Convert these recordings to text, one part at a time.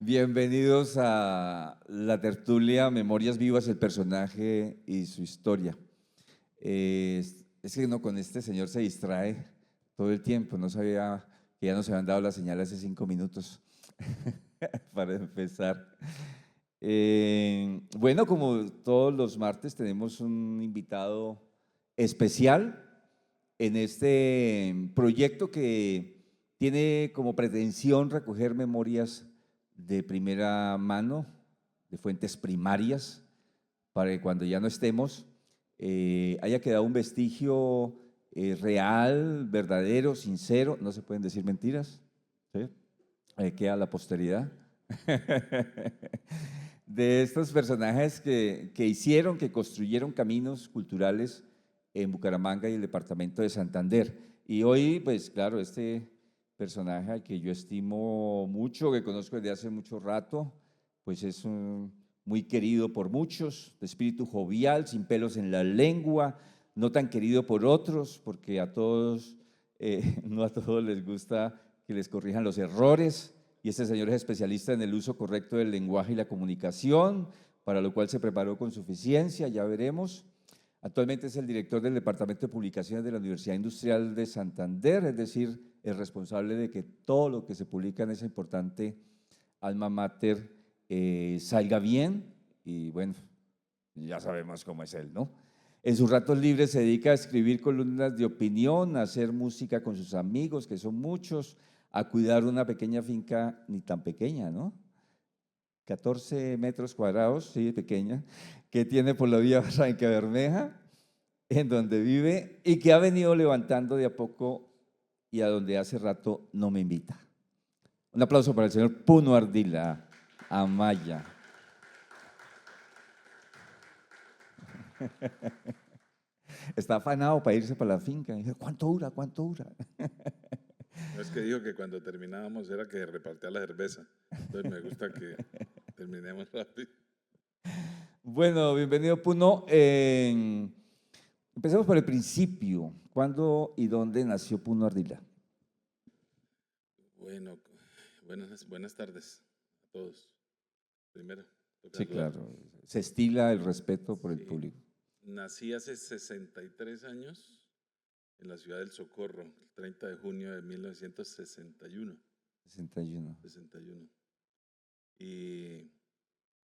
Bienvenidos a la tertulia Memorias Vivas, el personaje y su historia. Es que no, con este señor se distrae todo el tiempo. No sabía que ya nos habían dado la señal hace 5 minutos para empezar. Bueno, como todos los martes tenemos un invitado especial en este proyecto que tiene como pretensión recoger memorias de primera mano, de fuentes primarias, para que cuando ya no estemos haya quedado un vestigio real, verdadero, sincero, no se pueden decir mentiras, ¿sí? Queda la posteridad, de estos personajes que hicieron, que construyeron caminos culturales en Bucaramanga y el departamento de Santander. Y hoy, pues claro, este personaje al que yo estimo mucho, que conozco desde hace mucho rato, pues es muy querido por muchos, de espíritu jovial, sin pelos en la lengua, no tan querido por otros, porque a todos, no a todos les gusta que les corrijan los errores, y este señor es especialista en el uso correcto del lenguaje y la comunicación, para lo cual se preparó con suficiencia, ya veremos. Actualmente es el director del Departamento de Publicaciones de la Universidad Industrial de Santander, es decir, el responsable de que todo lo que se publica en esa importante alma mater salga bien, y bueno, ya sabemos cómo es él, ¿no? En sus ratos libres se dedica a escribir columnas de opinión, a hacer música con sus amigos, que son muchos, a cuidar una pequeña finca, ni tan pequeña, ¿no? 14 metros cuadrados, sí, pequeña, que tiene por la vía Barranca Bermeja, en donde vive y que ha venido levantando de a poco y a donde hace rato no me invita. Un aplauso para el señor Puno Ardila Amaya. Está afanado para irse para la finca. Dice, ¿cuánto dura? ¿Cuánto dura? No, es que dijo que cuando terminábamos era que repartía la cerveza. Entonces me gusta que terminemos rápido. Bueno, bienvenido Puno. Empecemos por el principio. ¿Cuándo y dónde nació Puno Ardila? Bueno, buenas tardes a todos. Primero, toca Sí, saludar. claro. Se estila el respeto por el Sí, público. nací hace 63 años en la ciudad del Socorro, el 30 de junio de 1961. 61. 61. Y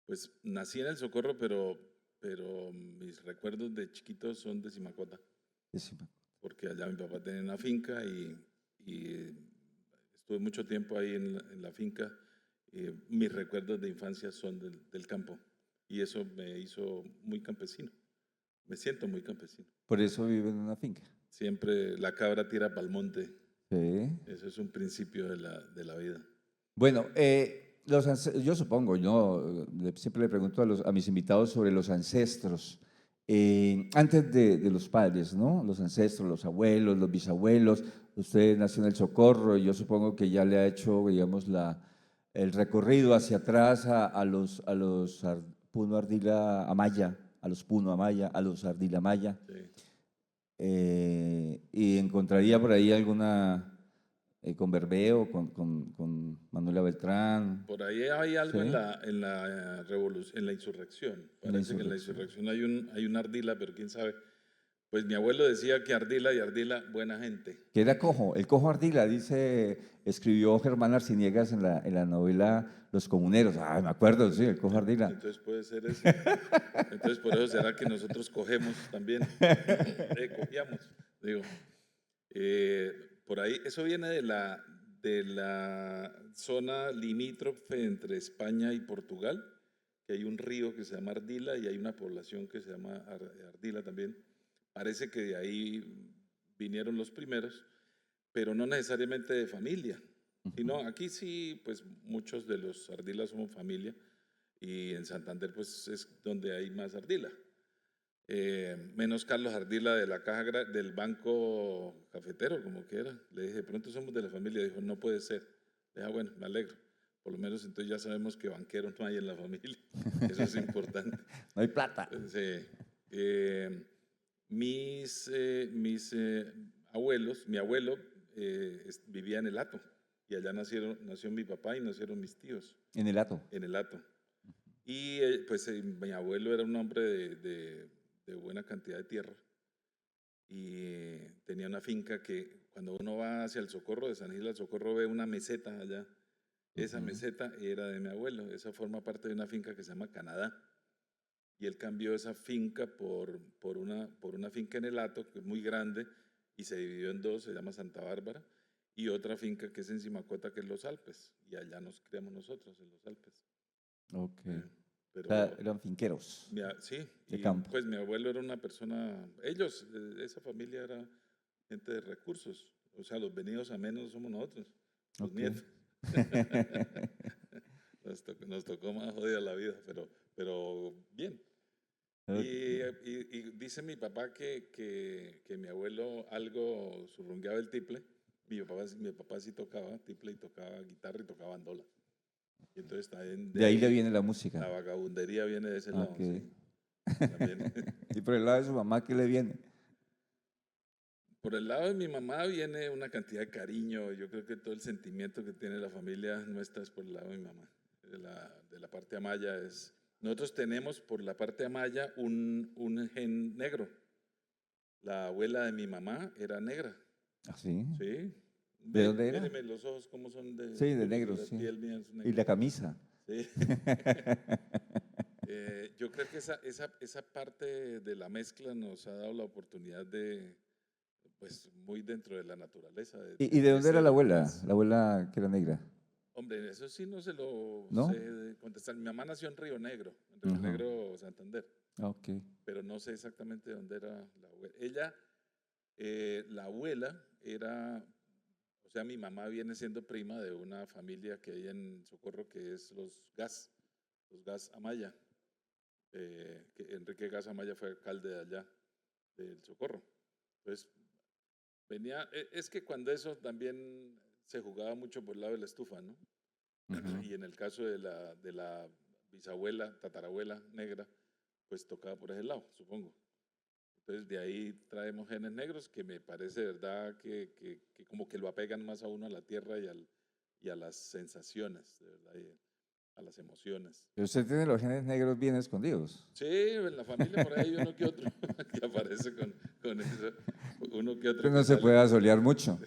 pues nací en el Socorro, pero mis recuerdos de chiquito son de Simacota, porque allá mi papá tenía una finca y estuve mucho tiempo ahí en la finca. Mis recuerdos de infancia son del campo y eso me hizo muy campesino. Me siento muy campesino. Por eso vive en una finca. Siempre la cabra tira pa'l monte. Sí. Eso es un principio de la vida. Bueno, yo supongo, yo siempre le pregunto a mis invitados sobre los ancestros, antes de los padres, ¿no? Los ancestros, los abuelos, los bisabuelos. Usted nació en el Socorro y yo supongo que ya le ha hecho, digamos, el recorrido hacia atrás a los Puno Ardila Amaya, a los Puno Amaya, a los Ardila Amaya, Sí. y encontraría por ahí alguna con Bermeo, con Manuela Beltrán, Por ahí hay algo ¿sí? en la revolución, en la insurrección. En la Parece que en la insurrección. insurrección hay un Ardila, pero quién sabe. Pues mi abuelo decía que Ardila y Ardila, buena gente. Que era cojo, el cojo Ardila, escribió Germán Arciniegas en la novela Los Comuneros. Ah, me acuerdo, sí, el cojo Ardila. Entonces puede ser eso. Entonces por eso será que nosotros cogemos también. Cogíamos. Digo, por ahí, eso viene de la zona limítrofe entre España y Portugal, que hay un río que se llama Ardila y hay una población que se llama Ardila también. Parece que de ahí vinieron los primeros, pero no necesariamente de familia, sino aquí sí, pues muchos de los Ardilas somos familia y en Santander pues es donde hay más Ardila. Menos Carlos Ardila de la caja del banco cafetero, como que era. Le dije, de pronto somos de la familia. Dijo, no puede ser. Le dije, bueno, me alegro. Por lo menos entonces ya sabemos que banquero no hay en la familia. Eso es importante. No hay plata. Mis abuelos, mi abuelo vivía en el Hato. y allá nació mi papá y nacieron mis tíos, En el Hato. en el Hato. Y pues mi abuelo era un hombre de buena cantidad de tierra y tenía una finca que cuando uno va hacia el Socorro, de San Gil al Socorro, ve una meseta allá. Esa Ujú. meseta era de mi abuelo, esa forma parte de una finca que se llama Canadá. Y él cambió esa finca por una finca en el Hato, que es muy grande, y se dividió en dos, se llama Santa Bárbara, y otra finca que es en Simacota, que es Los Alpes, y allá nos criamos nosotros, en Los Alpes. Ok. Eh, O sea, pero eran finqueros sí, de y campo. pues mi abuelo era una persona, ellos, esa familia era gente de recursos, o sea, los venidos a menos somos nosotros, los Ok. nietos. Nos tocó más jodida la vida, pero bien. Ok. Y dice mi papá que mi abuelo algo surrungueaba el tiple. Mi papá sí tocaba tiple y tocaba guitarra y tocaba bandola. Y entonces también de De ahí le ahí viene la la música. vagabundería viene de ese Ok. lado, sí, también. Y por el lado de su mamá, ¿qué le viene? Por el lado de mi mamá viene una cantidad de cariño. Yo creo que todo el sentimiento que tiene la familia nuestra es por el lado de mi mamá. De la parte amaya es... Nosotros tenemos por la parte amaya un gen negro. La abuela de mi mamá era negra, ¿Ah, sí? ¿sí? ¿De dónde era? Míreme los ojos cómo son de Sí, de oscuros y negros, la sí. piel mía es Y negra. la camisa. Sí. Yo creo que esa parte de la mezcla nos ha dado la oportunidad de, pues, muy dentro de la naturaleza, ¿Y de de dónde era la ser abuela? más... La abuela que era negra, Hombre, eso sí no se lo ¿no? sé contestar. Mi mamá nació en Río Negro, en Río Ajá. Negro, Santander, Ok. pero no sé exactamente dónde era la abuela. La abuela era, o sea, mi mamá viene siendo prima de una familia que hay en Socorro que es los Gas Amaya, que Enrique Gas Amaya fue alcalde de allá, del Socorro. Entonces, es que cuando eso también se jugaba mucho por el lado de la estufa, ¿no? Ujú. Y en el caso de la bisabuela, tatarabuela negra, pues tocaba por ese lado, supongo. Entonces de ahí traemos genes negros que me parece, verdad, que como que lo apegan más a uno a la tierra y a las sensaciones, de verdad, y a las emociones. Pero usted tiene los genes negros bien escondidos. Sí, en la familia por ahí hay uno que otro que aparece con eso, uno que Usted otro no que se sale. puede asolear mucho.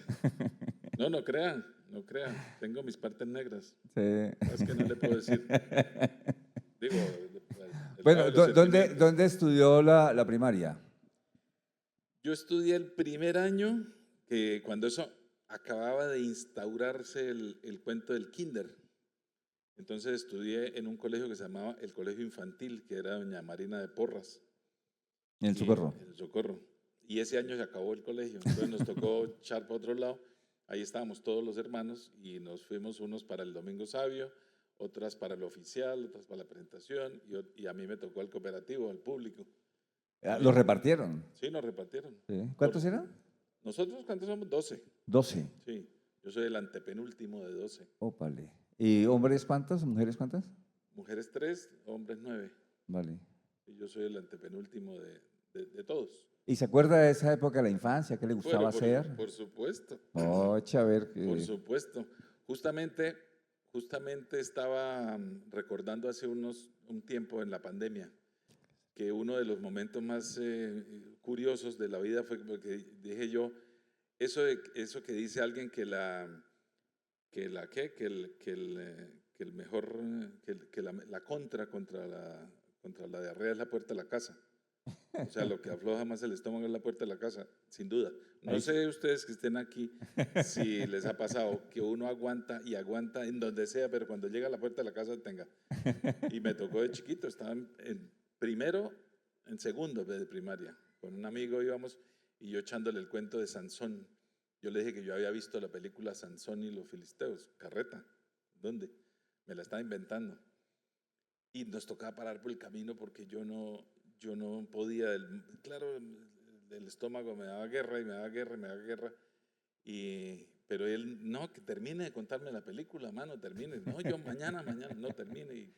No, no crean, no crean, tengo mis partes negras, Sí. más que no le puedo decir. Digo, el lado Bueno, de los ¿dónde, sentimientos. dónde estudió la primaria? Yo estudié el primer año, que cuando eso acababa de instaurarse el cuento del kinder. Entonces estudié en un colegio que se llamaba el Colegio Infantil, que era Doña Marina de Porras, En el y Socorro. en el Socorro. Y ese año se acabó el colegio, entonces nos tocó echar para otro lado. Ahí estábamos todos los hermanos y nos fuimos unos para el Domingo Sabio, otras para el oficial, otras para la presentación, y a mí me tocó el cooperativo, el público. Ah, Y ¿los repartieron? sí, nos repartieron. Sí. Por, ¿Cuántos eran? nosotros, ¿cuántos somos? 12. 12. Sí, yo soy el antepenúltimo de 12. Ópale. ¿Y hombres cuántos? ¿Mujeres cuántas? Mujeres 3, hombres 9. Vale. Y yo soy el antepenúltimo de todos. ¿Y se acuerda de esa época de la infancia? ¿Qué le Bueno, gustaba por, hacer? por supuesto, Oh, a ver. por supuesto. Justamente estaba recordando hace un tiempo en la pandemia que uno de los momentos más curiosos de la vida fue porque dije yo, eso que dice alguien que el mejor, la contra la diarrea es la puerta de la casa. O sea, lo que afloja más el estómago es la puerta de la casa, sin duda. No Ahí sí. sé ustedes que estén aquí si les ha pasado que uno aguanta y aguanta en donde sea, pero cuando llega a la puerta de la casa tenga. Y me tocó de chiquito, estaba en primero, en segundo de primaria. Con un amigo íbamos y yo echándole el cuento de Sansón. Yo le dije que yo había visto la película Sansón y los filisteos. Carreta, ¿dónde? Me la estaba inventando. Y nos tocaba parar por el camino porque yo no podía. Claro, el estómago me daba guerra y me daba guerra y me daba guerra. Pero él, no, que termine de contarme la película, mano, termine. No, yo mañana, no termine. Y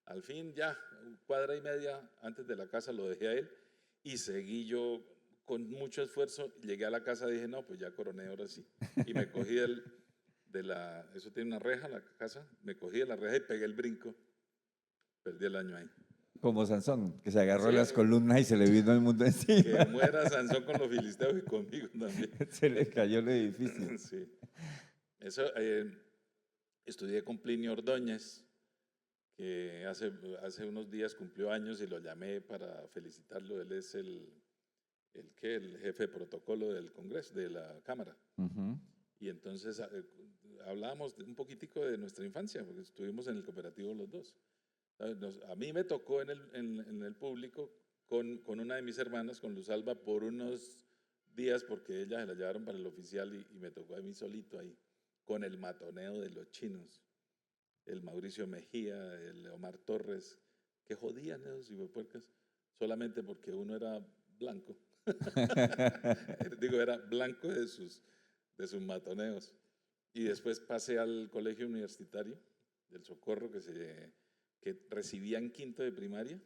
al fin ya, cuadra y media antes de la casa lo dejé a él y seguí yo con mucho esfuerzo. Llegué a la casa y dije, no, pues ya coroné ahora sí. Y me cogí eso tiene una reja, la casa, me cogí de la reja y pegué el brinco, perdí el año ahí. Como Sansón, que se agarró Sí, las columnas y se le vino el mundo que encima. muera Sansón con los filisteos y conmigo también. Se le cayó el edificio. Sí. Eso, estudié con Plinio Ordóñez, que hace unos días cumplió años y lo llamé para felicitarlo. Él es el jefe de protocolo del Congreso, de la Cámara. Ujú. Y entonces hablábamos un poquitico de nuestra infancia, porque estuvimos en el cooperativo los dos. A mí me tocó en el público con una de mis hermanas, con Luz Alba, por unos días, porque ella se la llevaron para el oficial y me tocó a mí solito ahí, con el matoneo de los chinos, el Mauricio Mejía, el Omar Torres, que jodían esos hijuepuercas solamente porque uno era blanco. Digo, era blanco de sus matoneos. Y después pasé al colegio universitario del Socorro, que recibía en quinto de primaria,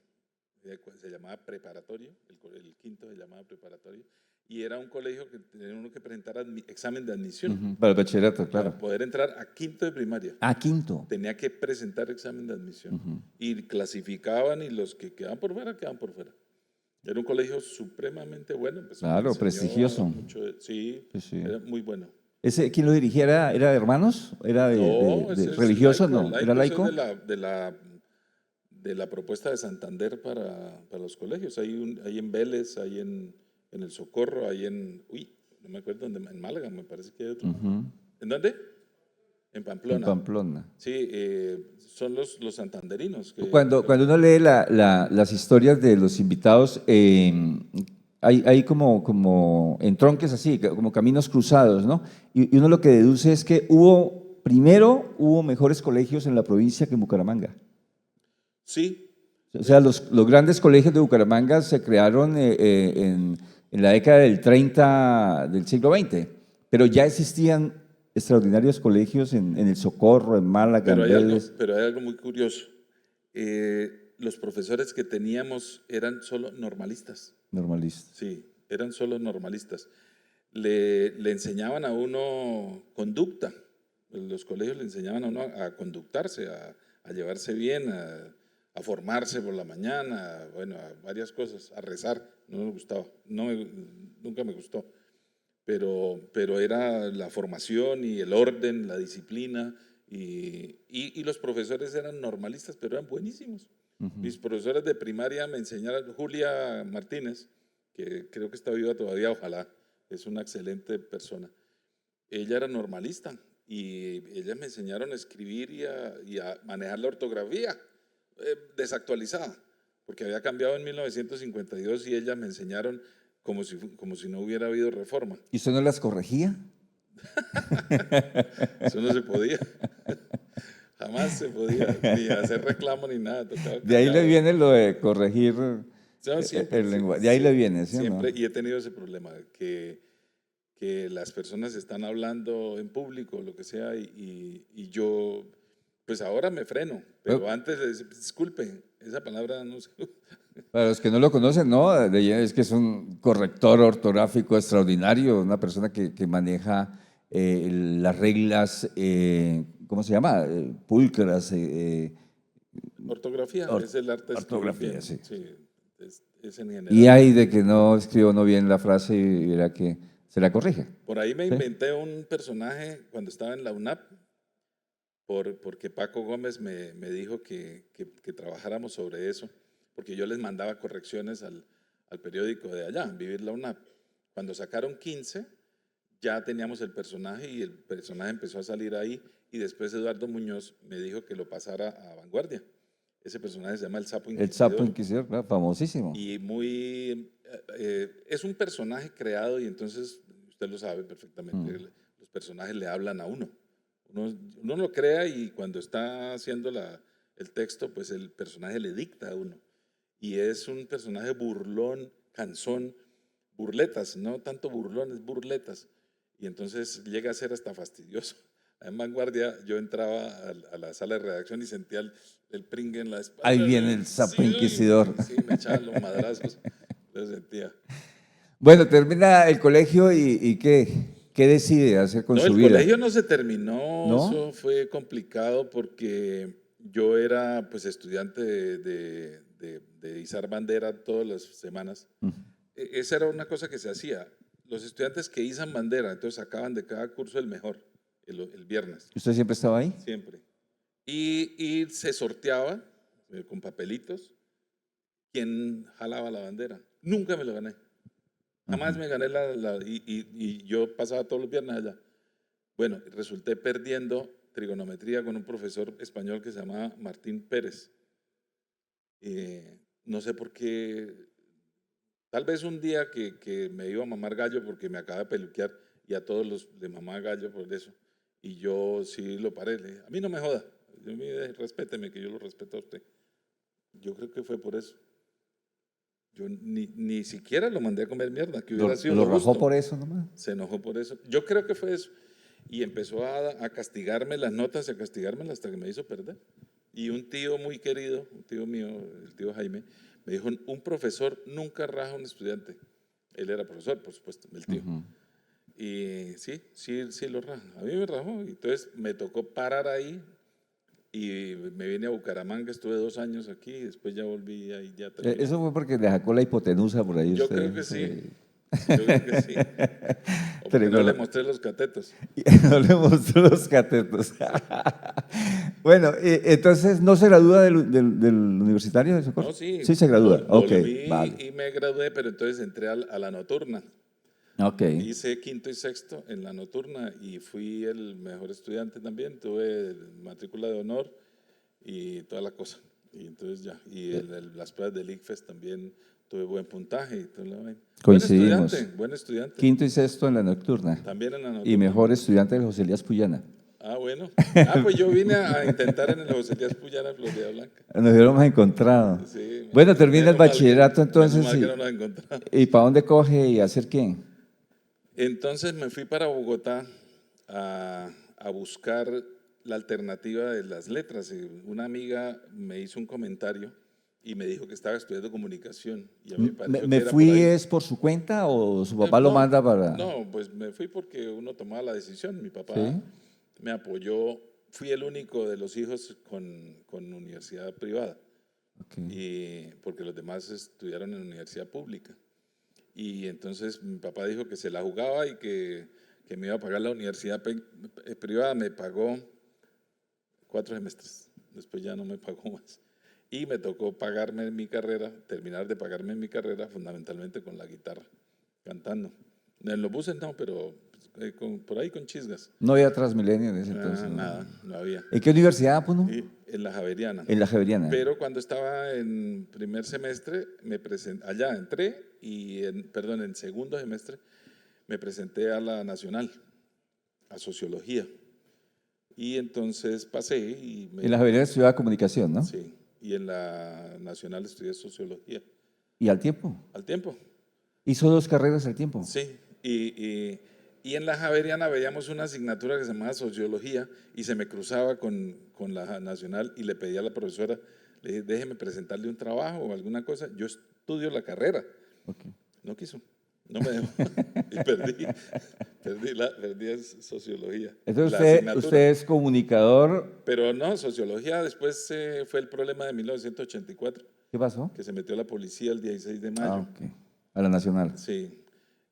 se llamaba preparatorio, el quinto se llamaba preparatorio, y era un colegio que tenía uno que presentar examen de admisión. Ujú. Para el bachillerato, claro. Para poder entrar a quinto de primaria. Ah, quinto. Tenía que presentar examen de admisión. Ujú. Y clasificaban y los que quedaban por fuera, quedaban por fuera. Era un colegio supremamente bueno. Pues, Claro, prestigioso. Sí, Sí, sí. era muy bueno. ¿Quién lo dirigía? ¿Era de hermanos? ¿Era No, ese es religioso? laico, No, ¿era laico? Eso es de la propuesta de Santander para los colegios. Hay en Vélez, hay en el Socorro, hay no me acuerdo dónde, en Málaga me parece que hay otro. Ujú. ¿En dónde? En Pamplona. En Pamplona. Sí, son los santanderinos. Cuando uno lee las historias de los invitados, hay como entronques así, como caminos cruzados, ¿no? Y uno lo que deduce es que primero hubo mejores colegios en la provincia que en Bucaramanga. Sí. O sea, los grandes colegios de Bucaramanga se crearon en la década del 30 del siglo XX, pero ya existían extraordinarios colegios en el Socorro, en Málaga, en Vélez. Pero hay algo muy curioso. Los profesores que teníamos eran solo normalistas. Normalistas. Sí, eran solo normalistas. Le enseñaban a uno conducta. Los colegios le enseñaban a uno a conductarse, a llevarse bien, a formarse por la mañana, bueno, a varias cosas, a rezar. No me gustaba, nunca me gustó. Pero era la formación y el orden, la disciplina, y los profesores eran normalistas, pero eran buenísimos. Ujú. Mis profesores de primaria me enseñaron, Julia Martínez, que creo que está viva todavía, ojalá, es una excelente persona. Ella era normalista y ellas me enseñaron a escribir y a manejar la ortografía desactualizada, porque había cambiado en 1952 y ellas me enseñaron como si no hubiera habido reforma. ¿Y usted no las corregía? Eso no se podía. Jamás se podía ni hacer reclamo ni nada. De ahí le viene lo de corregir Siempre, el lenguaje. De ahí le viene, ¿sí? Siempre, ¿No? y he tenido ese problema, que las personas están hablando en público, lo que sea, y yo, pues ahora me freno, pero Bueno, antes les decía, disculpe, esa palabra no sé. para los que no lo conocen, ¿no? Es que es un corrector ortográfico extraordinario, una persona que maneja las reglas, ¿cómo se llama? Pulcras. Ortografía, es el arte de escribir Ortografía, bien. sí. Sí, es en general. Y hay de que no escribo no bien la frase y verá que se la corrige. Por ahí me ¿Sí? inventé un personaje cuando estaba en la UNAP, porque Paco Gómez me dijo que trabajáramos sobre eso, porque yo les mandaba correcciones al periódico de allá, Vivir la UNAP. Cuando sacaron 15, ya teníamos el personaje y el personaje empezó a salir ahí, y después Eduardo Muñoz me dijo que lo pasara a Vanguardia. Ese personaje se llama El Sapo Inquisidor. El Sapo Inquisidor, claro, famosísimo. Y es un personaje creado y entonces usted lo sabe perfectamente, los personajes le hablan a uno. Uno lo crea y cuando está haciendo el texto, pues el personaje le dicta a uno. Y es un personaje burlón, cansón, burletas, no tanto burlón, es burletas. Y entonces llega a ser hasta fastidioso. En Vanguardia yo entraba a la sala de redacción y sentía el pringue en la espalda. Ahí viene el Sapo Sí, Inquisidor. Sí, me echaban los madrazos, lo sentía. Bueno, termina el colegio y ¿qué? ¿Qué decide hacer con No, su el vida? colegio no se terminó, ¿No? eso fue complicado porque yo era pues estudiante de izar bandera todas las semanas. Esa era una cosa que se hacía. Los estudiantes que izan bandera, entonces sacaban de cada curso el mejor, el viernes, ¿Usted siempre estaba ahí? siempre. Y se sorteaba con papelitos quién jalaba la bandera. Nunca me lo gané. Jamás me gané y yo pasaba todos los viernes allá. Bueno, resulté perdiendo trigonometría con un profesor español que se llamaba Martín Pérez. No sé por qué, tal vez un día que me iba a mamar gallo porque me acaba de peluquear y a todos los de mamá gallo por eso. Y yo sí lo paré, le dije, a mí no me joda, respéteme que yo lo respeto a usted. Yo creo que fue por eso. Yo ni siquiera lo mandé a comer mierda, que hubiera sido ¿Lo lo rajó justo. por eso nomás? Se enojó por eso. Yo creo que fue eso. Y empezó a castigarme las notas, a castigármelas hasta que me hizo perder. Y un tío muy querido, un tío mío, el tío Jaime, me dijo, un profesor nunca raja a un estudiante. Él era profesor, por supuesto, el tío. Y sí lo raja. A mí me rajó. Y entonces me tocó parar ahí y me vine a Bucaramanga, estuve 2 años aquí y después ya volví ahí, ya terminé. Eso fue porque le sacó la hipotenusa por ahí Yo usted. creo que sí. Yo creo que sí. O porque no le mostré los catetos. No le mostró los catetos. Bueno, entonces, ¿no se gradúa del universitario de Socorro? No, sí, Sí se gradúa. Ok, volví vale. y me gradué, pero entonces entré a la nocturna. Ok. Hice quinto y sexto en la nocturna y fui el mejor estudiante también. Tuve matrícula de honor y toda la cosa. Y entonces ya, y las pruebas del ICFES también tuve buen puntaje y toda la vaina. Coincidimos. Buen estudiante. Quinto y sexto en la nocturna. También en la Y nocturna. mejor estudiante de José Elías Puyana. Ah, bueno. Pues yo vine a intentar en el José Díaz Puyana, Florida Blanca. Nos hubiéramos encontrado. Sí, Bueno, termina el menos mal bachillerato menos entonces. mal que no nos encontramos. ¿Y para dónde coge y hacer qué? Entonces me fui para Bogotá a buscar la alternativa de las letras. Y una amiga me hizo un comentario y me dijo que estaba estudiando comunicación. Y a mí me pareció ¿Me que era fui por ahí. es por su cuenta o su papá lo No, manda para...? no, pues me fui porque uno tomaba la decisión. Mi papá ¿Sí? me apoyó. Fui el único de los hijos con universidad privada, Ok. y porque los demás estudiaron en universidad pública. Y entonces mi papá dijo que se la jugaba y que me iba a pagar la universidad privada. Me pagó 4 semestres, después ya no me pagó más. Y me tocó pagarme mi carrera, terminar de pagarme mi carrera fundamentalmente con la guitarra, cantando. En los buses no, pero por ahí con chisgas. No había Transmilenio en ese entonces, ¿no? Nada, no había. ¿En qué universidad, Puno? Y en la Javeriana. En la Javeriana. Pero cuando estaba en primer semestre, allá entré perdón, en segundo semestre me presenté a la Nacional, a Sociología. Y entonces pasé y En la Javeriana estudiaba comunicación, ¿no? Sí, y en la Nacional estudié Sociología. ¿Y al tiempo? Al tiempo, ¿Hizo 2 carreras al tiempo? sí. Y en la Javeriana veíamos una asignatura que se llamaba Sociología y se me cruzaba con la Nacional y le pedí a la profesora, le dije, déjeme presentarle un trabajo o alguna cosa, yo estudio la carrera. Okay. No quiso, no me dejó y perdí Sociología. Entonces usted es comunicador. Pero no, Sociología después fue el problema de 1984, ¿Qué pasó? que se metió la policía el 16 de mayo. Ah, ok. A la Nacional. Sí,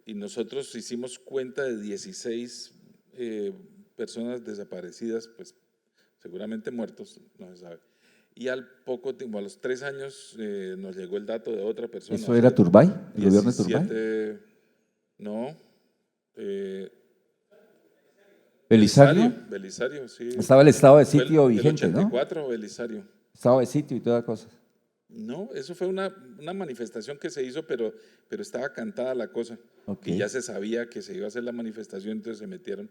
y nosotros hicimos cuenta de 16 personas desaparecidas, pues seguramente muertos, no se sabe. Y al poco tiempo, a los 3 años, nos llegó el dato de otra persona. ¿Eso era Turbay? ¿El gobierno de 17, Turbay? no. ¿Belisario? Belisario, sí. Estaba el estado de Fue sitio el vigente, 84, ¿no? Belisario. Estado de sitio y toda cosa. No, eso fue una manifestación que se hizo, pero estaba cantada la cosa. Okay. Y ya se sabía que se iba a hacer la manifestación, entonces se metieron.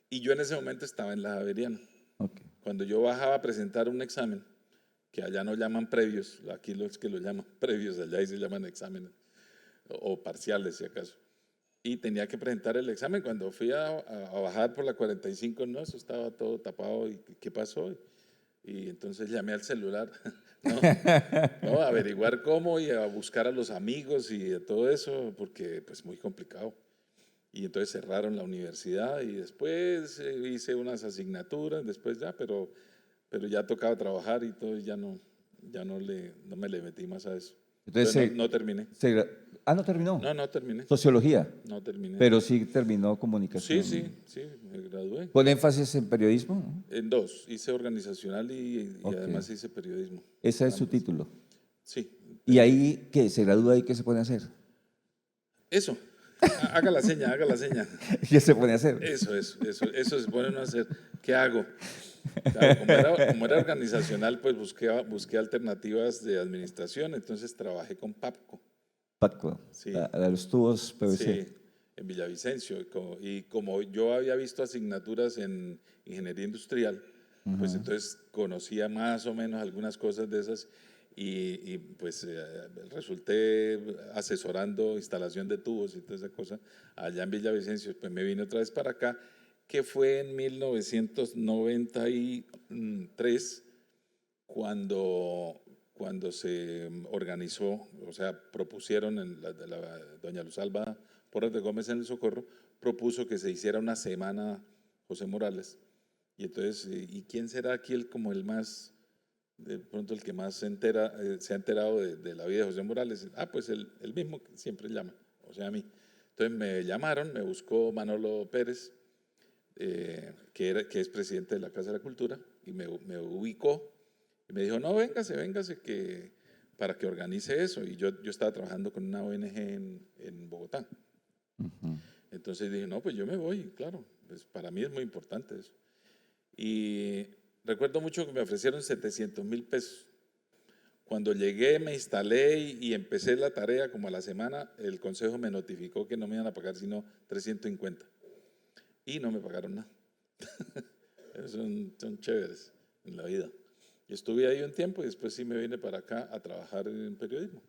Y yo en ese momento estaba en la Javeriana. Okay. Cuando yo bajaba a presentar un examen, que allá no llaman previos, aquí los que lo llaman previos, allá ahí se llaman exámenes, o parciales si acaso. Y tenía que presentar el examen. Cuando fui a bajar por la 45, no, eso estaba todo tapado. ¿Y qué pasó? Y entonces llamé al celular, no, a averiguar cómo y a buscar a los amigos y a todo eso, porque pues muy complicado. y entonces cerraron la universidad y después hice unas asignaturas, después ya, pero ya tocaba trabajar y todo, y no me le metí más a eso. Entonces, No terminé. ¿no terminó? No terminé. Sociología, No terminé. pero sí terminó Sí, comunicación. sí, me gradué. Con énfasis en periodismo, ¿no? En dos, hice organizacional y Ok. además hice periodismo. Ese es su Ambos. título. Sí. ¿Y ahí qué? ¿Se gradúa ahí? ¿Qué se pone a hacer? Eso. Haga la seña, haga la seña. ¿Qué se pone a hacer? Eso se pone uno a hacer. ¿Qué hago? Claro, como era organizacional, pues busqué alternativas de administración, entonces trabajé con PAPCO. PATCO, Sí, la de los tubos PVC. sí, en Villavicencio. Y como yo había visto asignaturas en ingeniería industrial, pues entonces conocía más o menos algunas cosas de esas pues resulté asesorando instalación de tubos y toda esa cosa allá en Villavicencio. Pues me vine otra vez para acá, que fue en 1993 cuando se organizó, o sea, propusieron, doña Luz Alba Porras de Gómez en El Socorro, propuso que se hiciera una semana José Morales. Y entonces, ¿y quién será aquí como el más, de pronto el que más se ha enterado de la vida de José Morales? Pues el mismo que siempre llama, o sea, a mí. Entonces me llamaron, me buscó Manolo Pérez, que es presidente de la Casa de la Cultura, y me ubicó y me dijo, no, véngase para que organice eso. Y yo estaba trabajando con una ONG en Bogotá. Entonces dije, no, pues yo me voy, claro, pues para mí es muy importante eso. Y recuerdo mucho que me ofrecieron 700.000 pesos. Cuando llegué, me instalé y empecé la tarea, como a la semana, el consejo me notificó que no me iban a pagar sino 350. Y no me pagaron nada. Son chéveres en la vida. Y estuve ahí un tiempo y después sí me vine para acá a trabajar en periodismo,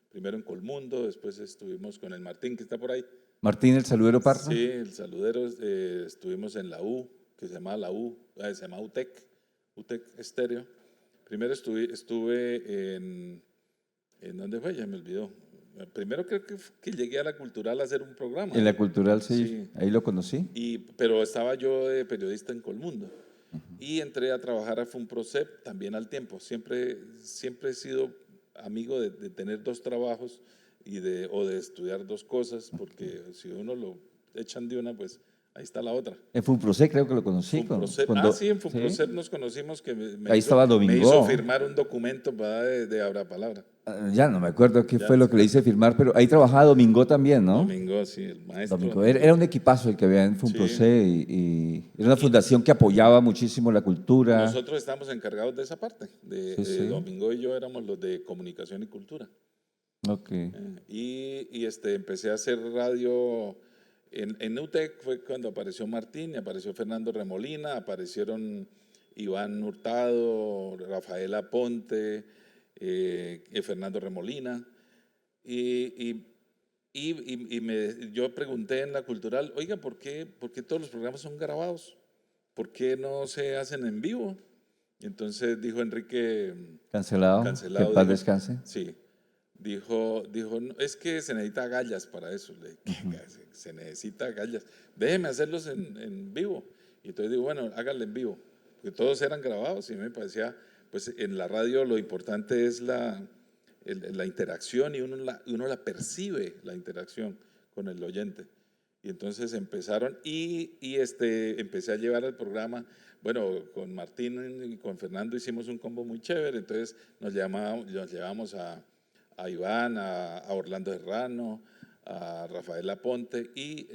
primero en Colmundo, después estuvimos con el Martín, que está por ahí. Martín, el saludero Parra. Sí, el saludero, estuvimos en la U, que se llama la U, se llama UTEC Estéreo. Primero estuve ¿en dónde fue? Ya me olvidó. Primero creo que llegué a la Cultural a hacer un programa. En la Cultural, Sí. ahí lo conocí. Pero estaba yo de periodista en Colmundo. Y entré a trabajar a Funprocep también al tiempo. Siempre he sido amigo de tener dos trabajos o de estudiar dos cosas, porque si uno lo echan de una, pues ahí está la otra. En Funprocep creo que lo conocí. Funprocep, sí, en Funprocep nos conocimos, que ahí estaba me hizo Domingo. firmar un documento de Abra Palabra. Ya no me acuerdo qué Ya fue no lo se que le hice firmar, pero ahí trabajaba Domingo también, ¿no? Domingo, sí, el maestro Domingo. Domingo. Era un equipazo el que había en Sí. Funproce y era una fundación que apoyaba muchísimo la cultura. Nosotros estamos encargados de esa parte. Sí. Domingo y yo éramos los de comunicación y cultura. Ok. Empecé a hacer radio en UTEC, fue cuando apareció Martín y apareció Fernando Remolina, aparecieron Iván Hurtado, Rafael Aponte, Fernando Remolina. Yo pregunté en la cultural, oiga, ¿por qué todos los programas son grabados? ¿Por qué no se hacen en vivo? Y entonces dijo Enrique, Cancelado. Que en paz dijo, descanse. sí, dijo, no, es que se necesita gallas para eso. Se necesita gallas. Déjeme hacerlos en vivo. Y entonces digo, bueno, háganle en vivo. Porque todos eran grabados y me parecía, pues en la radio lo importante es la interacción y uno la percibe, la interacción con el oyente. Y entonces empezaron empecé a llevar el programa. Bueno, con Martín y con Fernando hicimos un combo muy chévere, entonces nos llevamos a Iván, a Orlando Serrano, a Rafael Aponte y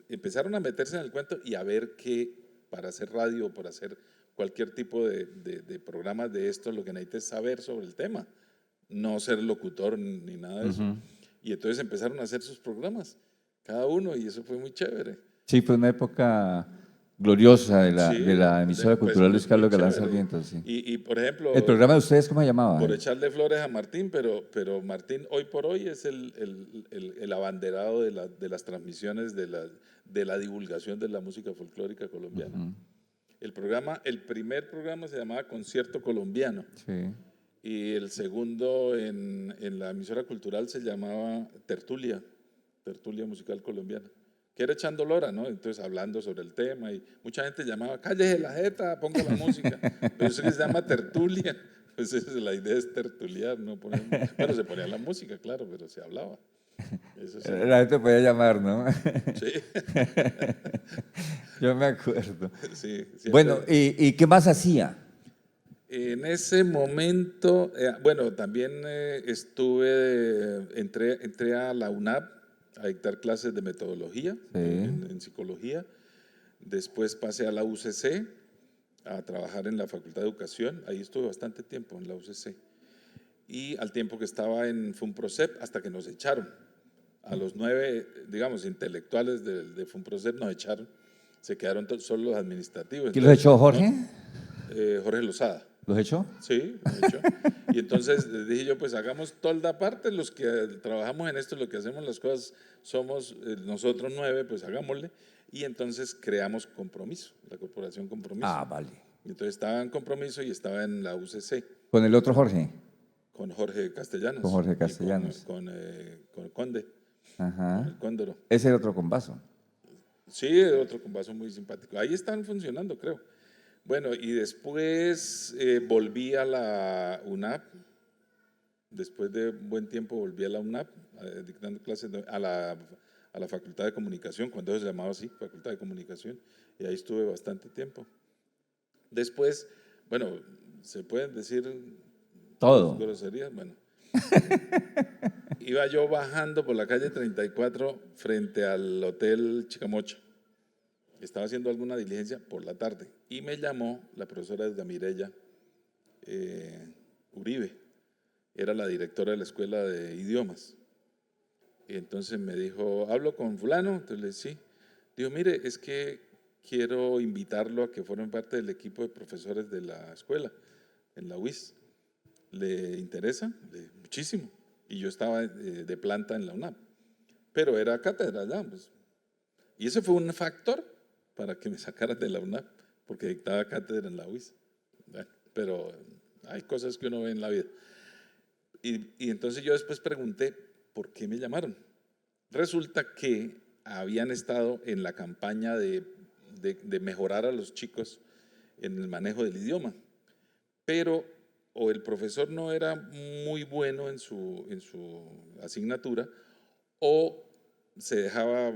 empezaron a meterse en el cuento y a ver que para hacer radio o para hacer cualquier tipo de programas de esto, lo que necesitas es saber sobre el tema, no ser locutor ni nada de eso. Y entonces empezaron a hacer sus programas, cada uno, y eso fue muy chévere. Sí, fue una época gloriosa de la emisora cultural Luis Carlos Galán Sarmiento. Sí. Y por ejemplo… ¿El programa de ustedes cómo se llamaba? Por echarle flores a Martín, pero Martín hoy por hoy es el abanderado de las transmisiones de la divulgación de la música folclórica colombiana. El primer programa se llamaba Concierto Colombiano. Sí. Y el segundo en la emisora cultural se llamaba Tertulia. tertulia musical colombiana, que era echando lora, ¿no? Entonces hablando sobre el tema y mucha gente llamaba, cállese la jeta, ponga la música, pero eso que se llama tertulia, pues la idea es tertuliar, ¿no? Bueno, se ponía la música, claro, pero se hablaba, eso sí, La gente podía llamar, ¿no? sí, Yo me acuerdo. sí, Bueno, siempre. ¿y qué más hacía? En ese momento, bueno, también entré a la UNAP a dictar clases de metodología Sí. en psicología. Después pasé a la UCC a trabajar en la Facultad de Educación. Ahí estuve bastante tiempo en la UCC. Y al tiempo que estaba en FUNPROCEP, hasta que nos echaron. A los 9, digamos, intelectuales de FUNPROCEP nos echaron. Se quedaron solo los administrativos. ¿Quién los Entonces, echó, ¿no? Jorge? Jorge Lozada. ¿Los echó? Sí, de hecho. Y entonces les dije yo, pues hagamos tolda aparte, los que trabajamos en esto, lo que hacemos las cosas, somos nosotros 9, pues hagámosle. Y entonces creamos Compromiso, la corporación Compromiso. Ah, vale. Y entonces estaba en Compromiso y estaba en la UCC. ¿Con el otro Jorge? Con Jorge Castellanos. Con Jorge Y Castellanos. con Conde, con Ajá. el Cóndoro. Ese era otro combazo. Sí, otro combazo muy simpático. Ahí están funcionando, creo. Bueno, y después volví a la UNAP. Después de un buen tiempo volví a la UNAP, dictando clases a la Facultad de Comunicación, cuando eso se llamaba así, Facultad de Comunicación, y ahí estuve bastante tiempo. Después, bueno, ¿se pueden decir Todo. groserías? Bueno, iba yo bajando por la calle 34 frente al Hotel Chicamocha. Estaba haciendo alguna diligencia por la tarde y me llamó la profesora Edga Mireya Uribe, era la directora de la escuela de idiomas. Y entonces me dijo, ¿hablo con fulano? Entonces le dije, sí. Dijo, mire, es que quiero invitarlo a que formen parte del equipo de profesores de la escuela, en la UIS. ¿Le interesa? Muchísimo. Y yo estaba de planta en la UNAP, pero era cátedra ya. Pues. Y ese fue un factor para que me sacaran de la UNAP, porque dictaba cátedra en la UIS. Bueno, pero hay cosas que uno ve en la vida. Y entonces yo después pregunté, ¿por qué me llamaron? Resulta que habían estado en la campaña de mejorar a los chicos en el manejo del idioma, pero o el profesor no era muy bueno en su asignatura, o se dejaba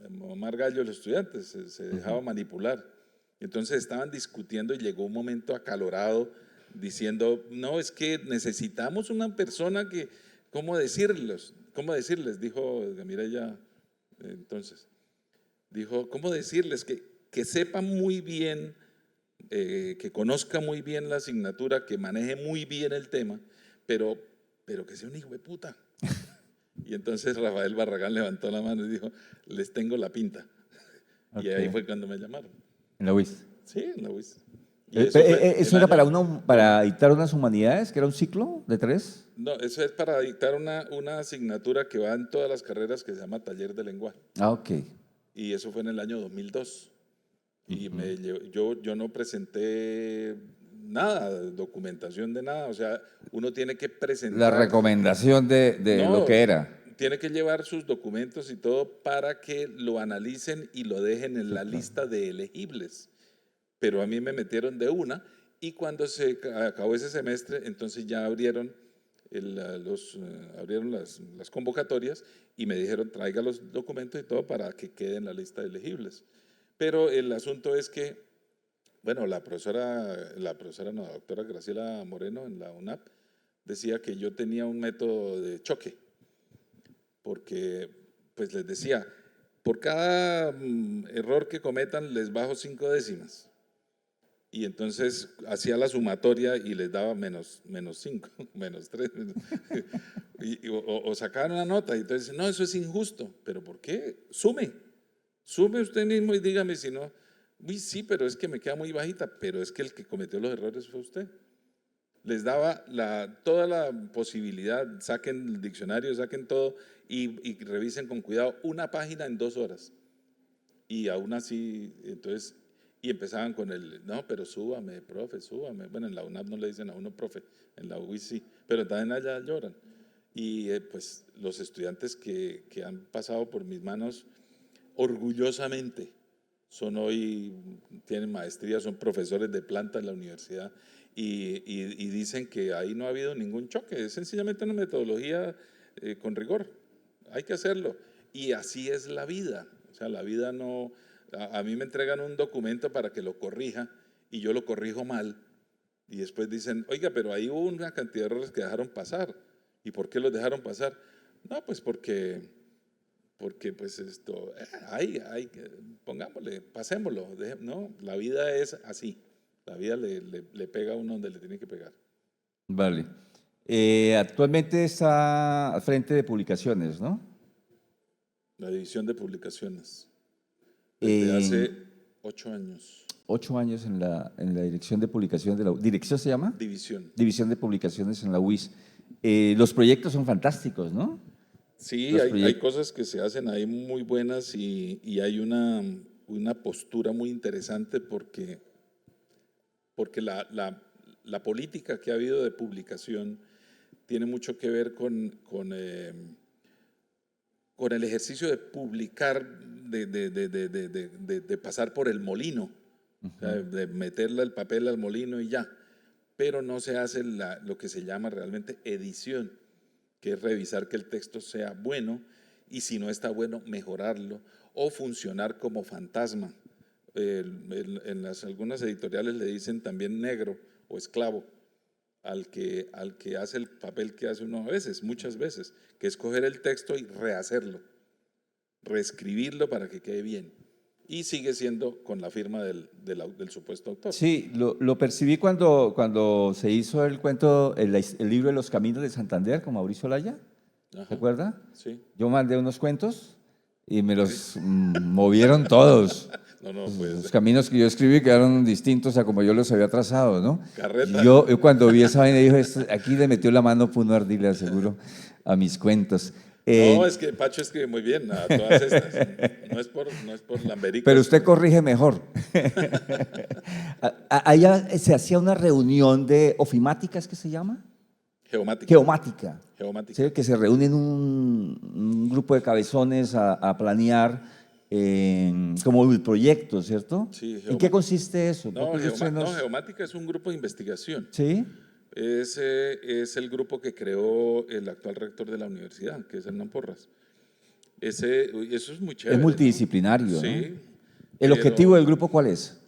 mamar gallo a los estudiantes, se dejaba manipular. Entonces estaban discutiendo y llegó un momento acalorado diciendo, no, es que necesitamos una persona que, ¿cómo decirles? ¿Cómo decirles? Dijo Mireya entonces. Dijo, ¿cómo decirles? Que sepa muy bien, que conozca muy bien la asignatura, que maneje muy bien el tema, pero que sea un hijo de puta. Y entonces Rafael Barragán levantó la mano y dijo, les tengo la pinta. Y ahí fue cuando me llamaron. En la UIS. Sí, en la UIS. Y eso fue ¿Eso el era año para dictar unas humanidades, que era un ciclo de 3? No, eso es para dictar una asignatura que va en todas las carreras que se llama Taller de Lenguaje. Ah, ok. Y eso fue en el año 2002. Y yo no presenté nada, documentación de nada. O sea, uno tiene que La presentar. recomendación de lo No, que era. tiene que llevar sus documentos y todo para que lo analicen y lo dejen en Sí, la claro. lista de elegibles. Pero a mí me metieron de una y cuando se acabó ese semestre, entonces ya abrieron, abrieron las convocatorias y me dijeron traiga los documentos y todo para que quede en la lista de elegibles. Pero el asunto es que, bueno, la doctora Graciela Moreno en la UNAP decía que yo tenía un método de choque, porque pues les decía, por cada error que cometan les bajo 5 décimas. Y entonces hacía la sumatoria y les daba menos 5, menos 3. O sacaban una nota y entonces, no, eso es injusto. ¿Pero por qué? Sume usted mismo y dígame si no. Uy, sí, pero es que me queda muy bajita, pero es que el que cometió los errores fue usted. Les daba toda la posibilidad, saquen el diccionario, saquen todo y revisen con cuidado una página en 2 horas. Y aún así, entonces, y empezaban con no, pero súbame, profe, súbame. Bueno, en la UNAP no le dicen a uno profe, en la UIS sí, pero también allá lloran. y pues los estudiantes que han pasado por mis manos orgullosamente son hoy, tienen maestría, son profesores de planta en la universidad y dicen que ahí no ha habido ningún choque, es sencillamente una metodología con rigor, hay que hacerlo. Y así es la vida, o sea, la vida no, a mí me entregan un documento para que lo corrija y yo lo corrijo mal y después dicen, oiga, pero ahí hubo una cantidad de errores que dejaron pasar. ¿Y por qué los dejaron pasar? No, pues porque pues esto, pongámosle, pasémoslo. No, la vida es así. La vida le pega a uno donde le tiene que pegar. Vale. Actualmente está al frente de publicaciones, ¿no? La división de publicaciones. Desde hace En 8 años. 8 años en la dirección de publicaciones de la ¿Dirección se llama? División. División de publicaciones en la UIS. Los proyectos son fantásticos, ¿no? Sí, Los hay proyectos. cosas que se hacen ahí muy buenas y hay una postura muy interesante porque la política que ha habido de publicación tiene mucho que ver con el ejercicio de publicar, de pasar por el molino, o sea, de meterle el papel al molino y ya, pero no se hace lo que se llama realmente edición, que es revisar que el texto sea bueno y si no está bueno, mejorarlo o funcionar como fantasma. En algunas editoriales le dicen también negro o esclavo al que hace el papel que hace uno a veces, muchas veces, que es coger el texto y rehacerlo, reescribirlo para que quede bien. Y sigue siendo con la firma del supuesto autor. Sí, lo percibí cuando se hizo el cuento, el libro de los caminos de Santander con Mauricio Laya, ¿se Ajá, acuerda? sí. Yo mandé unos cuentos y me los movieron todos. No puede Los ser. caminos que yo escribí quedaron distintos a como yo los había trazado, ¿no? Carreta. Yo cuando vi esa vaina dije, aquí le metió la mano Puno Ardila, aseguro, a mis cuentos. No, es que Pacho escribe muy bien a todas estas. No es por Pero lambericos. usted corrige mejor. Allá se hacía una reunión de ofimática, ¿es que se llama? Geomática. Geomática. Geomática. ¿Sí? Que se reúnen un grupo de cabezones a planear como el proyecto, ¿cierto? Sí, ¿En qué consiste eso? Un poco ilústrenos. Geomática es un grupo de investigación. ¿Sí? Ese es el grupo que creó el actual rector de la universidad, que es Hernán Porras. Eso es muy Es chévere, ¿no? multidisciplinario, ¿no? Sí, ¿El objetivo pero del grupo cuál es?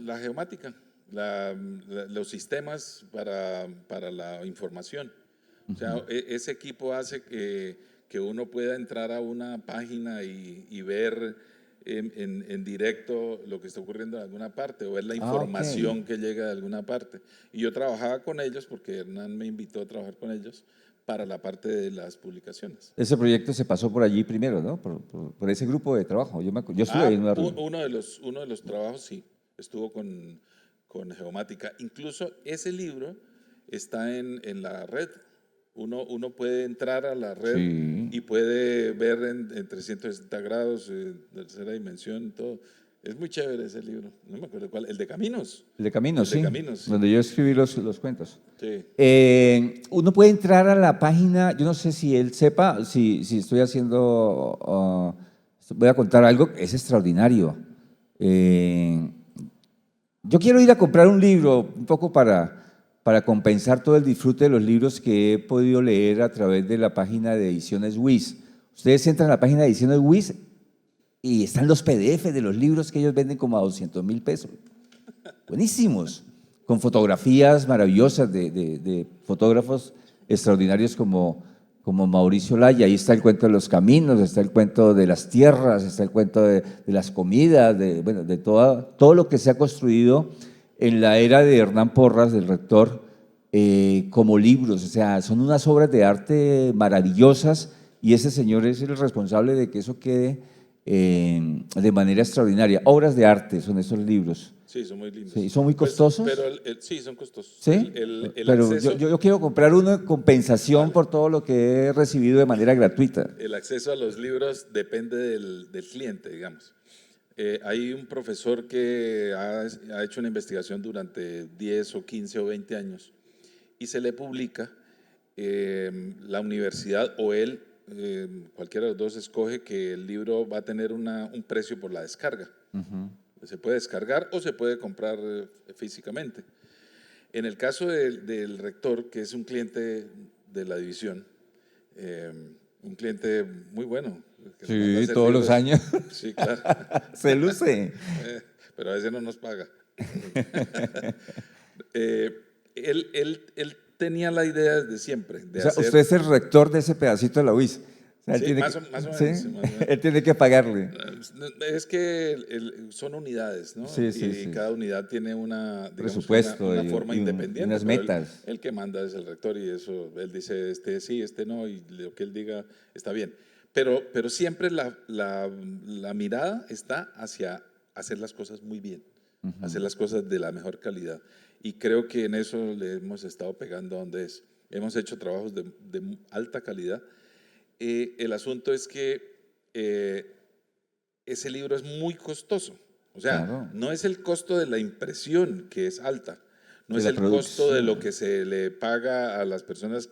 la geomática, los sistemas para la información. O sea, ese equipo hace que uno pueda entrar a una página y ver en directo lo que está ocurriendo en alguna parte o ver la Ah, ok. información que llega de alguna parte. Y yo trabajaba con ellos porque Hernán me invitó a trabajar con ellos para la parte de las publicaciones. Ese proyecto se pasó por allí primero, ¿no? Por ese grupo de trabajo. Yo estuve ahí en una reunión. Uno de los trabajos sí, estuvo con geomática. Incluso ese libro está en la red. Uno puede entrar a la red Sí. y puede ver en 360 grados, tercera dimensión, todo. Es muy chévere ese libro. No me acuerdo cuál. El de Caminos. El de Caminos, El de sí. Caminos, sí. Donde yo escribí los cuentos. Sí. Uno puede entrar a la página, yo no sé si él sepa, si estoy haciendo, voy a contar algo, es extraordinario. Yo quiero ir a comprar un libro, un poco para compensar todo el disfrute de los libros que he podido leer a través de la página de Ediciones WIS. Ustedes entran a la página de Ediciones WIS y están los PDF de los libros que ellos venden como a 200.000 pesos. Buenísimos, con fotografías maravillosas de fotógrafos extraordinarios como Mauricio Laya. Ahí está el cuento de los caminos, está el cuento de las tierras, está el cuento de las comidas, bueno, de todo lo que se ha construido en la era de Hernán Porras, del rector, como libros. O sea, son unas obras de arte maravillosas y ese señor es el responsable de que eso quede de manera extraordinaria. Obras de arte son esos libros. Sí, son muy lindos. Sí, ¿son muy Pues, costosos? pero sí, son costosos. Sí, El pero acceso, yo quiero comprar uno en compensación vale. por todo lo que he recibido de manera gratuita. El acceso a los libros depende del cliente, digamos. Hay un profesor que ha hecho una investigación durante 10 o 15 o 20 años y se le publica la universidad o él, cualquiera de los dos, escoge que el libro va a tener un precio por la descarga. Se puede descargar o se puede comprar físicamente. En el caso del rector, que es un cliente de la división, un cliente muy bueno. Que nos manda a Sí, hacer todos los libros. años. Sí, claro. Se luce. Pero a veces no nos paga. Él tenía la idea desde siempre de O sea, hacer. usted es el rector de ese pedacito de la UIS. O sea, él Sí, tiene más o ¿sí? menos. Sí, más o menos. Él tiene que pagarle. Es que son unidades, ¿no? Sí, sí, Y sí. cada unidad tiene una, digamos, Presupuesto una forma y independiente, unas pero metas. el que manda es el rector y eso, él dice, este sí, este no, y lo que él diga está bien. Pero siempre la mirada está hacia hacer las cosas muy bien, hacer las cosas de la mejor calidad. Y creo que en eso le hemos estado pegando a donde es. Hemos hecho trabajos de alta calidad. El asunto es que ese libro es muy costoso. O sea, Claro. no es el costo de la impresión que es alta, no De es la el costo de lo producción. que se le paga a las personas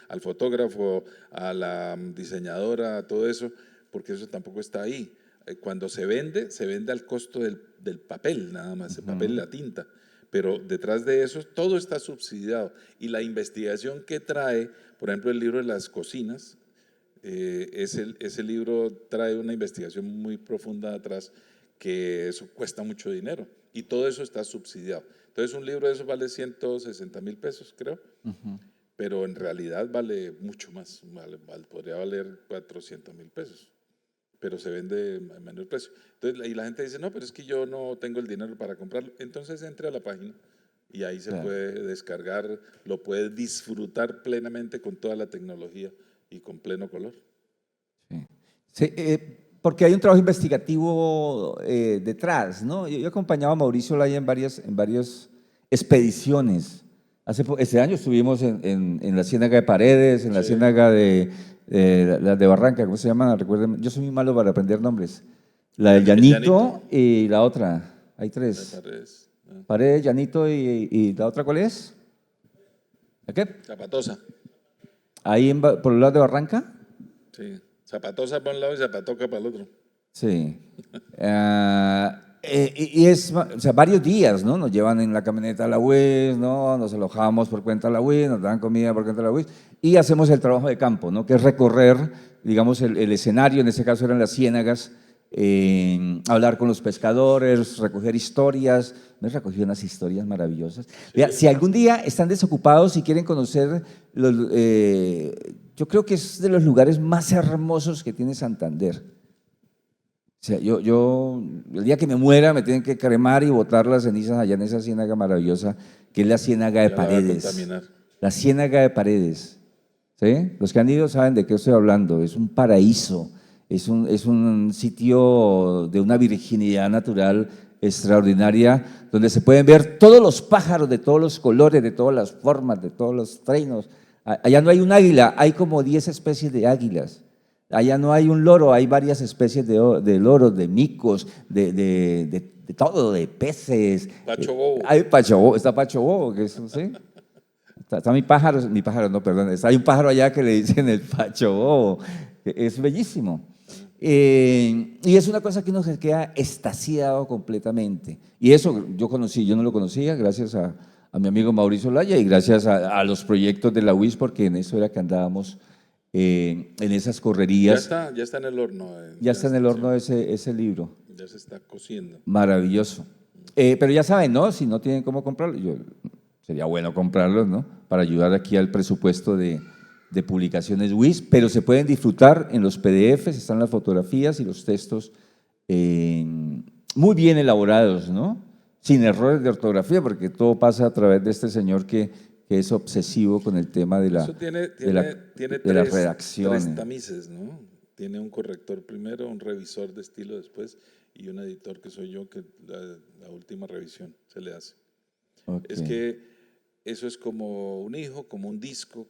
al fotógrafo, a la diseñadora, a todo eso, porque eso tampoco está ahí. Cuando se vende al costo del papel, nada más, el papel y la tinta. Pero detrás de eso todo está subsidiado. Y la investigación que trae, por ejemplo, el libro de las cocinas, ese libro trae una investigación muy profunda atrás, que eso cuesta mucho dinero y todo eso está subsidiado. Entonces un libro de eso vale 160,000 pesos, creo, pero en realidad vale mucho más, podría valer 400,000 pesos, pero se vende a menor precio. Entonces, y la gente dice, no, pero es que yo no tengo el dinero para comprarlo. Entonces entre a la página y ahí se Claro. puede descargar, lo puede disfrutar plenamente con toda la tecnología y con pleno color. Sí. Sí, porque hay un trabajo investigativo detrás, ¿no? Yo he acompañado a Mauricio Laya en varias expediciones. Este año estuvimos en la Ciénaga de Paredes, en la Sí, Ciénaga la de Barranca, ¿cómo se llama? Recuerden, yo soy muy malo para aprender nombres. La del el Llanito, Llanito y la otra. Hay me tres. parece. Paredes, Llanito y la otra, ¿cuál es? ¿La qué? Zapatosa, Ahí por el lado de Barranca. sí. Zapatosa para un lado y Zapatoca para el otro. Sí. O sea, varios días, ¿no? Nos llevan en la camioneta a la UIS, ¿no? Nos alojamos por cuenta de la UIS, nos dan comida por cuenta de la UIS y hacemos el trabajo de campo, ¿no? Que es recorrer, digamos, el escenario, en este caso eran las ciénagas, hablar con los pescadores, recoger historias. Me he recogido unas historias maravillosas. Vea, si algún día están desocupados y quieren conocer, yo creo que es de los lugares más hermosos que tiene Santander. O sea, el día que me muera me tienen que cremar y botar las cenizas allá en esa ciénaga maravillosa, que es la Ciénaga de Ya la va a Paredes. contaminar. La Ciénaga de Paredes. ¿Sí? Los que han ido saben de qué estoy hablando. Es un paraíso, es un sitio de una virginidad natural extraordinaria, donde se pueden ver todos los pájaros de todos los colores, de todas las formas, de todos los reinos. Allá no hay un águila, hay como 10 especies de águilas. Allá no hay un loro, hay varias especies de loros, de micos, de todo, de peces. Pacho Bobo. Hay está Pacho Bobo, que es, ¿sí? Está mi pájaro, no, perdón, hay un pájaro allá que le dicen el Pacho Bobo, es bellísimo. Y es una cosa que uno se queda extasiado completamente. Y eso yo no lo conocía, gracias a mi amigo Mauricio Laya y gracias a los proyectos de la UIS, porque en eso era que andábamos en esas correrías. Ya está en el horno. Ya está en el Sí, horno ese libro, ya se está cociendo. maravilloso. Pero ya saben, ¿no? Si no tienen cómo comprarlo, sería bueno comprarlos, ¿no? Para ayudar aquí al presupuesto de publicaciones WIS, pero se pueden disfrutar en los PDFs, están las fotografías y los textos muy bien elaborados, ¿no? Sin errores de ortografía, porque todo pasa a través de este señor que es obsesivo con el tema Eso tiene de las tres redacciones. tamices, ¿no? Tiene un corrector primero, un revisor de estilo después y un editor que soy yo, que la última revisión se le hace. Ok. Es que eso es como un hijo, como un disco,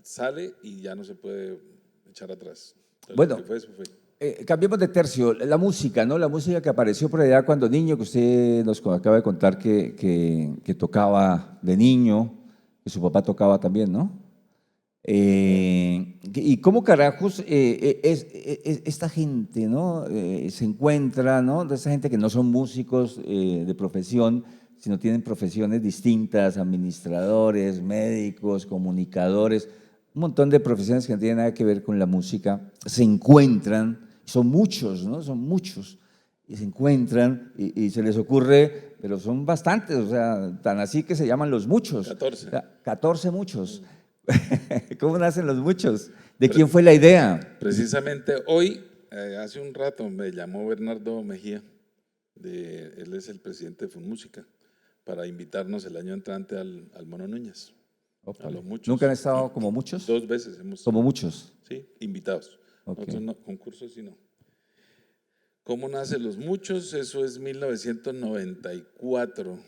sale y ya no se puede echar atrás. Entonces, Bueno, lo que fue, eso fue. cambiemos de tercio. La música, ¿no? La música que apareció por allá cuando niño, que usted nos acaba de contar que tocaba de niño, que su papá tocaba también, ¿no? ¿Y cómo carajos esta gente, ¿no? Se encuentra, ¿no? De esta gente que no son músicos de profesión, sino tienen profesiones distintas, administradores, médicos, comunicadores, un montón de profesiones que no tienen nada que ver con la música, se encuentran, son muchos, ¿no? Son muchos, y se encuentran y se les ocurre, pero son bastantes, o sea, tan así que se llaman los muchos, 14. o sea, 14 muchos. ¿Cómo nacen los muchos? ¿De Pre- quién fue la idea? Precisamente hoy, hace un rato, me llamó Bernardo Mejía, él es el presidente de FUNMúsica, para invitarnos el año entrante al Mono Núñez, a Ópale. los ¿Nunca han muchos. estado como muchos? 2 veces hemos, Como muchos. sí, invitados. Ok. Nosotros no, concursos sí no. ¿Cómo nacen los muchos? Eso es 1994.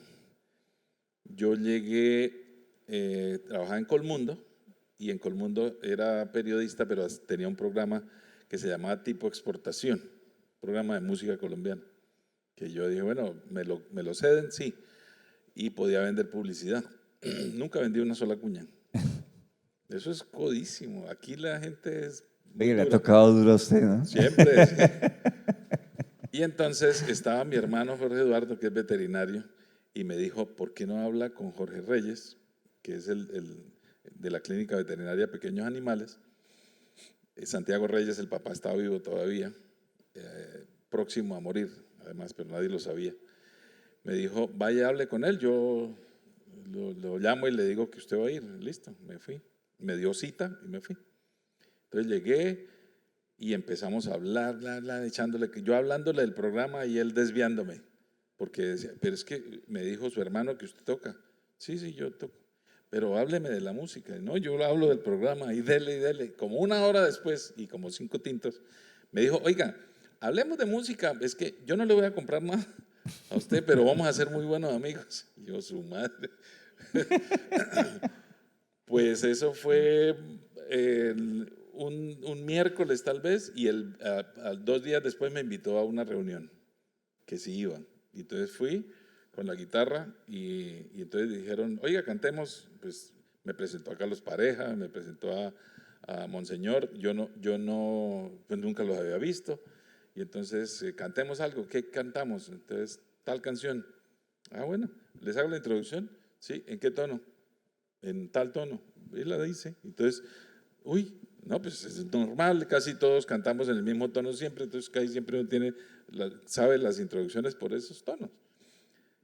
Yo llegué, trabajaba en Colmundo, y en Colmundo era periodista, pero tenía un programa que se llamaba Tipo Exportación, programa de música colombiana, que yo dije, bueno, me lo ceden, sí, y podía vender publicidad. Nunca vendí una sola cuña. Eso es codísimo. Aquí la gente es muy Oye, le ha dura. tocado duro a usted, ¿no? Siempre, sí. Y entonces estaba mi hermano Jorge Eduardo, que es veterinario, y me dijo, ¿por qué no habla con Jorge Reyes, que es el de la Clínica Veterinaria Pequeños Animales? Santiago Reyes, el papá, estaba vivo todavía, próximo a morir, además, pero nadie lo sabía. Me dijo, vaya, hable con él, yo lo llamo y le digo que usted va a ir. Listo, me fui. Me dio cita y me fui. Entonces llegué y empezamos a hablar, echándole, yo hablándole del programa y él desviándome, porque decía, pero es que me dijo su hermano que usted toca. Sí, sí, yo toco, pero hábleme de la música. No, yo hablo del programa y dele. Como una hora después y como 5 tintos, me dijo, oiga, hablemos de música, es que yo no le voy a comprar nada a usted, pero vamos a ser muy buenos amigos. Y yo, su madre. Pues eso fue un miércoles tal vez, y 2 días después me invitó a una reunión, que sí iba. Y entonces fui con la guitarra y entonces dijeron, oiga, cantemos. Pues me presentó a Carlos Pareja, me presentó a Monseñor, yo no, pues nunca los había visto. Y entonces, cantemos algo. ¿Qué cantamos? Entonces, tal canción. Ah, bueno, ¿les hago la introducción? Sí, ¿en qué tono? En tal tono. Y la dice. Entonces, uy, no, pues es normal, casi todos cantamos en el mismo tono siempre, entonces casi siempre uno sabe las introducciones por esos tonos.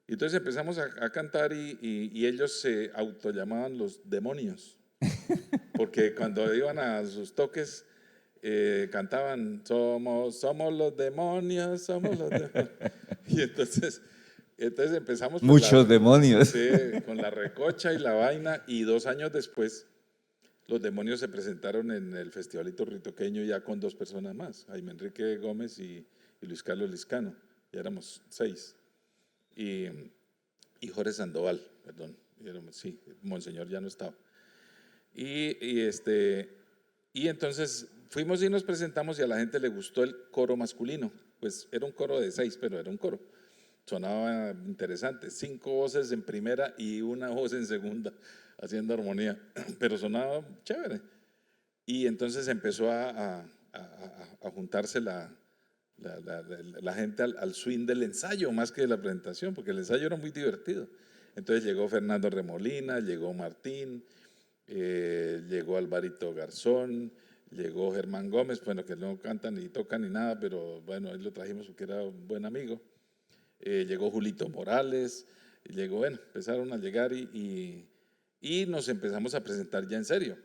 Y entonces empezamos a cantar y ellos se autollamaban los demonios, porque cuando iban a sus toques cantaban, somos los demonios, somos los demonios. Y entonces empezamos pues Muchos demonios. sí, con la recocha y la vaina, y 2 años después los demonios se presentaron en el Festivalito Ritoqueño ya con 2 personas más, Jaime Enrique Gómez y Luis Carlos Liscano, ya éramos 6, y Jorge Sandoval, perdón, sí, Monseñor ya no estaba. Y entonces fuimos y nos presentamos y a la gente le gustó el coro masculino, pues era un coro de 6, pero era un coro. Sonaba interesante, 5 voces en primera y una voz en segunda, haciendo armonía, pero sonaba chévere. Y entonces empezó a juntarse la gente al swing del ensayo, más que de la presentación, porque el ensayo era muy divertido. Entonces llegó Fernando Remolina, llegó Martín, llegó Alvarito Garzón, llegó Germán Gómez, bueno, que no canta ni toca ni nada, pero bueno, él lo trajimos porque era un buen amigo. Llegó Julito Morales, bueno, empezaron a llegar y nos empezamos a presentar ya en serio.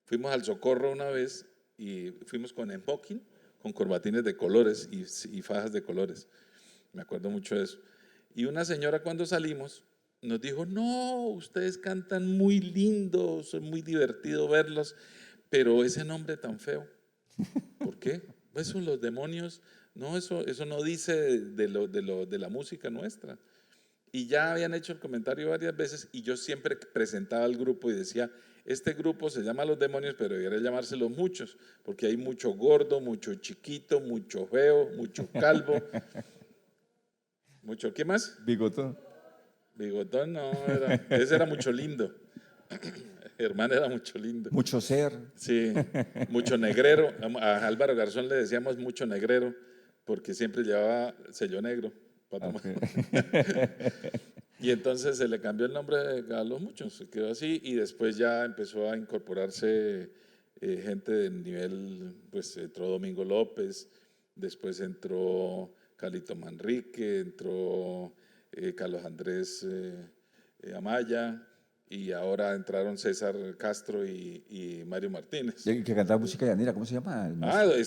Fuimos al Socorro una vez y fuimos con smoking, con corbatines de colores y fajas de colores. Me acuerdo mucho de eso. Y una señora cuando salimos nos dijo, no, ustedes cantan muy lindo, es muy divertido verlos, pero ese nombre tan feo, ¿por qué? Pues son los demonios. No, eso no dice de la música nuestra. Y ya habían hecho el comentario varias veces y yo siempre presentaba al grupo y decía, este grupo se llama Los Demonios, pero debería llamarse Los Muchos, porque hay mucho gordo, mucho chiquito, mucho feo, mucho calvo, mucho, ¿qué más? Bigotón. Bigotón, no, ese era mucho lindo. Germán era mucho lindo. Mucho ser. Sí, mucho negrero. A Álvaro Garzón le decíamos mucho negrero porque siempre llevaba sello negro para tomar. Ok. Y entonces se le cambió el nombre a los muchos, se quedó así y después ya empezó a incorporarse gente de nivel, pues entró Domingo López, después entró Calito Manrique, entró Carlos Andrés Amaya y ahora entraron César Castro y Mario Martínez. Y que cantaba música llanera, ¿cómo se llama? Ay,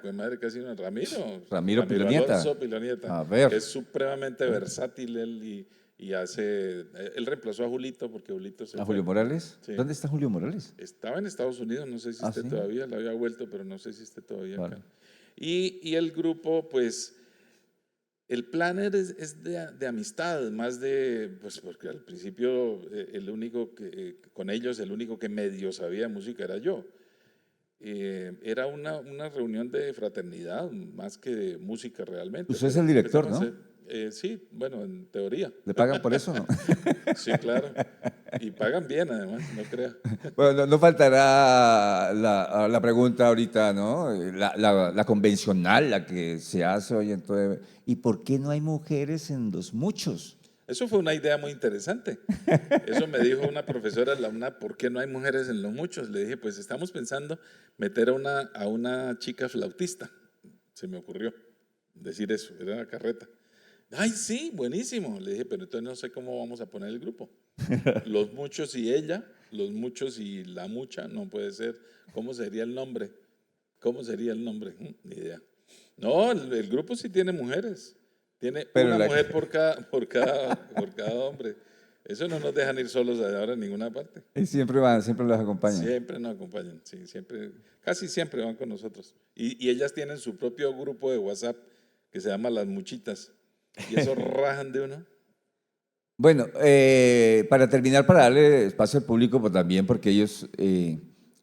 pues madre, casi no, Ramiro Pilonieta. Alonso Pilonieta, A ver. que es supremamente versátil él y él reemplazó a Julito porque Julito se ¿A fue. Julio Morales? Sí. ¿Dónde está Julio Morales? Estaba en Estados Unidos, no sé si esté ¿Sí? todavía, la había vuelto, pero no sé si esté todavía Vale. acá. Y el grupo, pues, el plan es de amistad, más de, pues, porque al principio el único que, con ellos, el único que medio sabía música era yo. Era una reunión de fraternidad, más que de música realmente. Usted es Pero el director, empezamos a ¿no? sí, bueno, en teoría. ¿Le pagan por eso o no? Sí, claro. Y pagan bien, además, no crea. Bueno, no faltará la pregunta ahorita, ¿no? La convencional, la que se hace hoy en todo. ¿Y por qué no hay mujeres en los muchos? Eso fue una idea muy interesante. Eso me dijo una profesora de la UNAP, ¿por qué no hay mujeres en los muchos? Le dije, pues estamos pensando meter a una chica flautista. Se me ocurrió decir eso, era una carreta. Ay, sí, buenísimo. Le dije, pero entonces no sé cómo vamos a poner el grupo. Los muchos y ella, los muchos y la mucha, no puede ser. ¿Cómo sería el nombre? ¿Cómo sería el nombre? Ni idea. No, el grupo sí tiene mujeres. Tiene Pero una la, mujer por cada hombre. Eso no nos dejan ir solos ahora en ninguna parte. y siempre los acompañan. Siempre nos acompañan, sí, siempre, casi siempre van con nosotros. Y ellas tienen su propio grupo de WhatsApp que se llama Las Muchitas. Y eso rajan de uno. Bueno, para terminar, para darle espacio al público, pues también porque ellos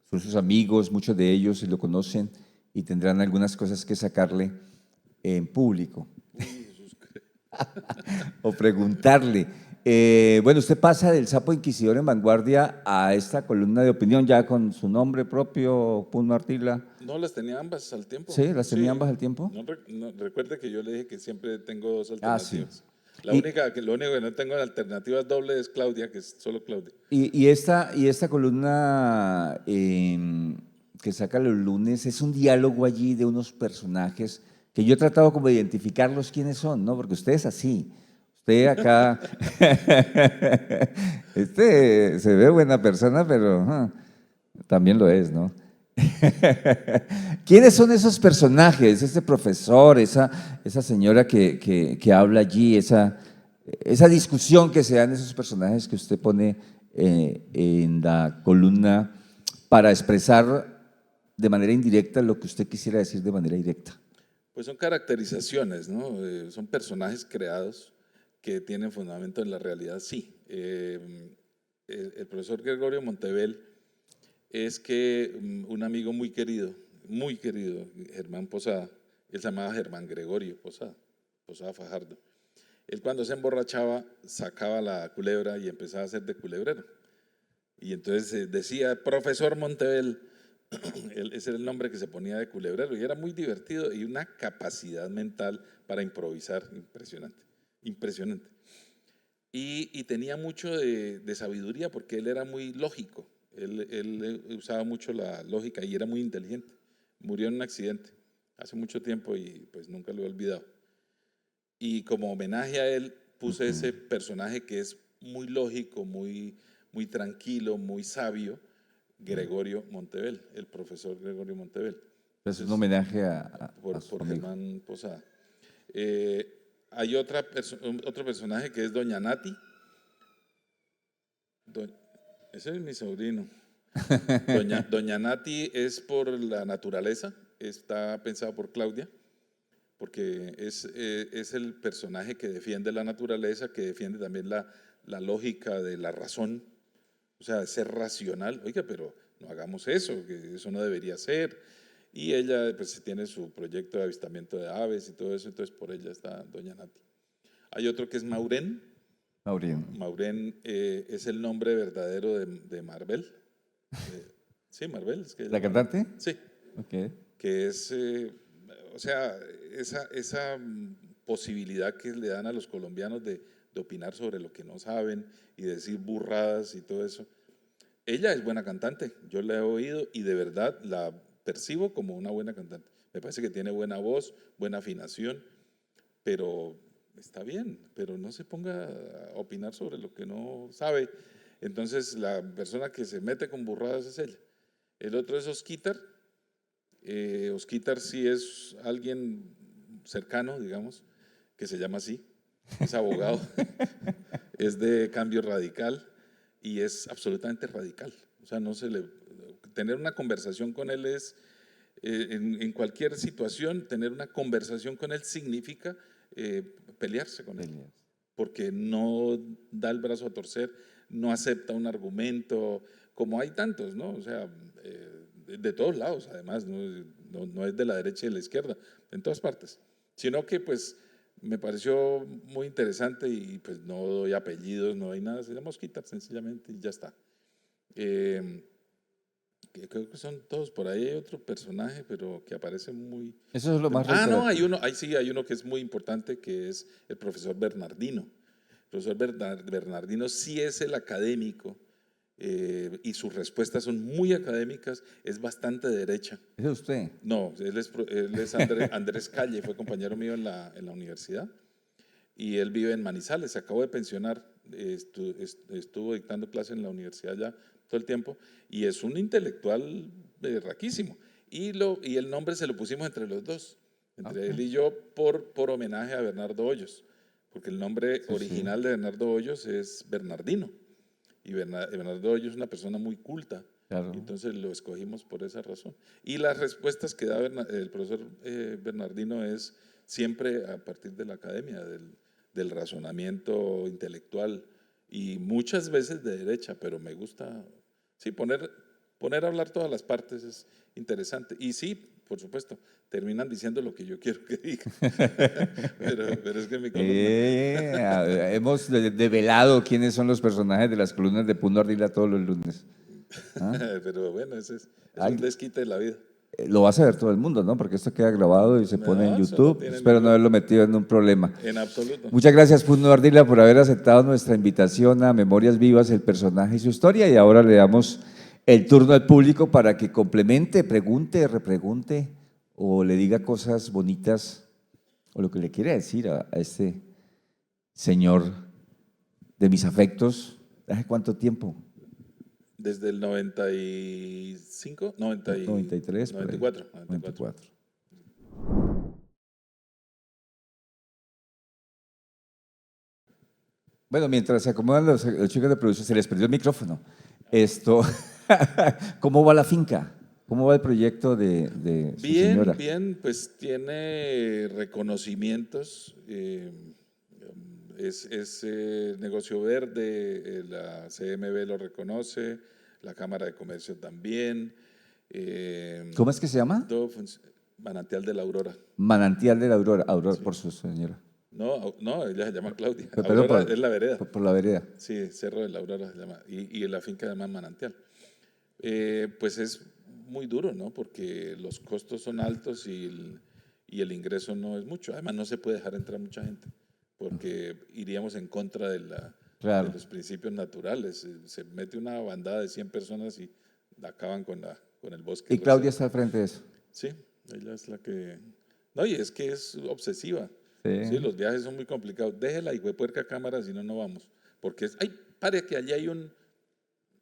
son sus amigos, muchos de ellos lo conocen y tendrán algunas cosas que sacarle en público Uy, Jesús. o preguntarle. Bueno, usted pasa del Sapo Inquisidor en Vanguardia a esta columna de opinión ya con su nombre propio, Puno Artila. No, las tenía ambas al tiempo. ¿Sí? ¿Las tenía Sí. ambas al tiempo? Recuerde que yo le dije que siempre tengo dos Ah, sí. alternativas. Lo Y, único que no tengo en alternativas dobles es Claudia, que es solo Claudia. y esta columna que saca los lunes es un diálogo allí de unos personajes que yo he tratado como de identificarlos quiénes son, ¿no? Porque usted es así. Usted acá, este se ve buena persona, pero también lo es, ¿no? ¿Quiénes son esos personajes? Ese profesor, esa señora que habla allí, esa discusión que se dan esos personajes que usted pone en la columna para expresar de manera indirecta lo que usted quisiera decir de manera directa. Pues son caracterizaciones, ¿no? Son personajes creados que tienen fundamento en la realidad, sí. El profesor Gregorio Montebel es que un amigo muy querido, Germán Posada, él se llamaba Germán Gregorio Posada Fajardo. Él cuando se emborrachaba sacaba la culebra y empezaba a hacer de culebrero. Y entonces decía, profesor Montebel, ese era el nombre que se ponía de culebrero y era muy divertido y una capacidad mental para improvisar impresionante, impresionante. Y tenía mucho de sabiduría porque él era muy lógico, él usaba mucho la lógica y era muy inteligente. Murió en un accidente hace mucho tiempo y pues nunca lo he olvidado. Y como homenaje a él puse ese personaje que es muy lógico, muy tranquilo, muy sabio, Gregorio Montebel, el profesor Gregorio Montebel. Es un Entonces, homenaje a su por amigo. Germán Posada. Hay otro personaje que es Doña Nati. Ese es mi sobrino. Doña Nati es por la naturaleza, está pensado por Claudia, porque es el personaje que defiende la naturaleza, que defiende también la lógica de la razón, o sea, de ser racional. Oiga, pero no hagamos eso, que eso no debería ser. Y ella pues tiene su proyecto de avistamiento de aves y todo eso, entonces por ella está Doña Nati. Hay otro que es Maurén. Maureen. Maureen es el nombre verdadero de Marvel. Sí, Marvel. Es que ¿La cantante? Sí, Ok. que es, o sea, esa posibilidad que le dan a los colombianos de opinar sobre lo que no saben y decir burradas y todo eso. Ella es buena cantante, yo la he oído y de verdad la percibo como una buena cantante. Me parece que tiene buena voz, buena afinación, pero está bien, pero no se ponga a opinar sobre lo que no sabe. Entonces la persona que se mete con burradas es ella. El otro es Osquitar. Osquitar sí es alguien cercano, digamos, que se llama así, es abogado, es de Cambio Radical y es absolutamente radical. O sea, no se le, tener una conversación con él es, en cualquier situación, tener una conversación con él significa pelearse con él, Peleas. porque no da el brazo a torcer, no acepta un argumento, como hay tantos, ¿no? O sea, de todos lados, además, no es de la derecha y de la izquierda, en todas partes, sino que pues me pareció muy interesante y pues no doy apellidos, no hay nada, se llama Osquitar sencillamente y ya está. Eh, que creo que son todos, por ahí hay otro personaje, pero que aparece muy... Eso es lo más No, hay reiterativo. uno, ahí sí, hay uno que es muy importante, que es el profesor Bernardino. El profesor Bernardino sí es el académico y sus respuestas son muy académicas, es bastante derecha. ¿Es usted? No, él es Andrés Calle, fue compañero mío en la universidad y él vive en Manizales, se acabó de pensionar, estuvo dictando clases en la universidad ya todo el tiempo y es un intelectual raquísimo. Y el nombre se lo pusimos entre los dos, entre Ok. él y yo, por homenaje a Bernardo Hoyos, porque el nombre Sí, sí. original de Bernardo Hoyos es Bernardino. Y Bernardo Hoyos es una persona muy culta, y Claro. entonces lo escogimos por esa razón. Y las respuestas que da el profesor Bernardino es siempre a partir de la academia, del razonamiento intelectual y muchas veces de derecha, pero me gusta, sí, poner a hablar todas las partes es interesante. Y sí, por supuesto, terminan diciendo lo que yo quiero que diga, pero es que mi columna. Hemos develado quiénes son los personajes de las columnas de Puno Ardila todos los lunes. ¿Ah? Pero bueno, es un Al- desquite de la vida. Lo va a saber todo el mundo, ¿no? Porque esto queda grabado y se pone en No, eso no YouTube. tiene Espero no ningún, haberlo metido en un problema. en absoluto. Muchas gracias, Puno Ardila, por haber aceptado nuestra invitación a Memorias Vivas, el personaje y su historia. Y ahora le damos el turno al público para que complemente, pregunte, repregunte o le diga cosas bonitas o lo que le quiera decir a este señor de mis afectos. ¿Hace cuánto tiempo? Desde el 95, 93, por ahí. 94, 94. 94. Bueno, mientras se acomodan los chicos de producción, se les perdió el micrófono. Esto, ¿cómo va la finca? ¿Cómo va el proyecto de su Bien, señora? bien, pues tiene reconocimientos. Es negocio verde, la CMB lo reconoce, la Cámara de Comercio también. ¿Cómo es que se llama? Manantial de la Aurora. Manantial de la Aurora, Aurora Sí. por su señora. No, no, ella se llama Claudia. Perdón, Aurora es la vereda. por la vereda. Sí, Cerro de la Aurora se llama. Y la finca se llama Manantial. Pues es muy duro, ¿no? Porque los costos son altos y el ingreso no es mucho. Además, no se puede dejar entrar mucha gente porque iríamos en contra de Claro. los principios naturales. Se mete una bandada de 100 personas y acaban con el bosque Y Claudia reserva. está al frente de eso. Sí, ella es la que... No, y es que es obsesiva. Sí, Sí. los viajes son muy complicados. Déjela y puerca cámara, si no, no vamos. Porque es, ay, pare que allí hay un...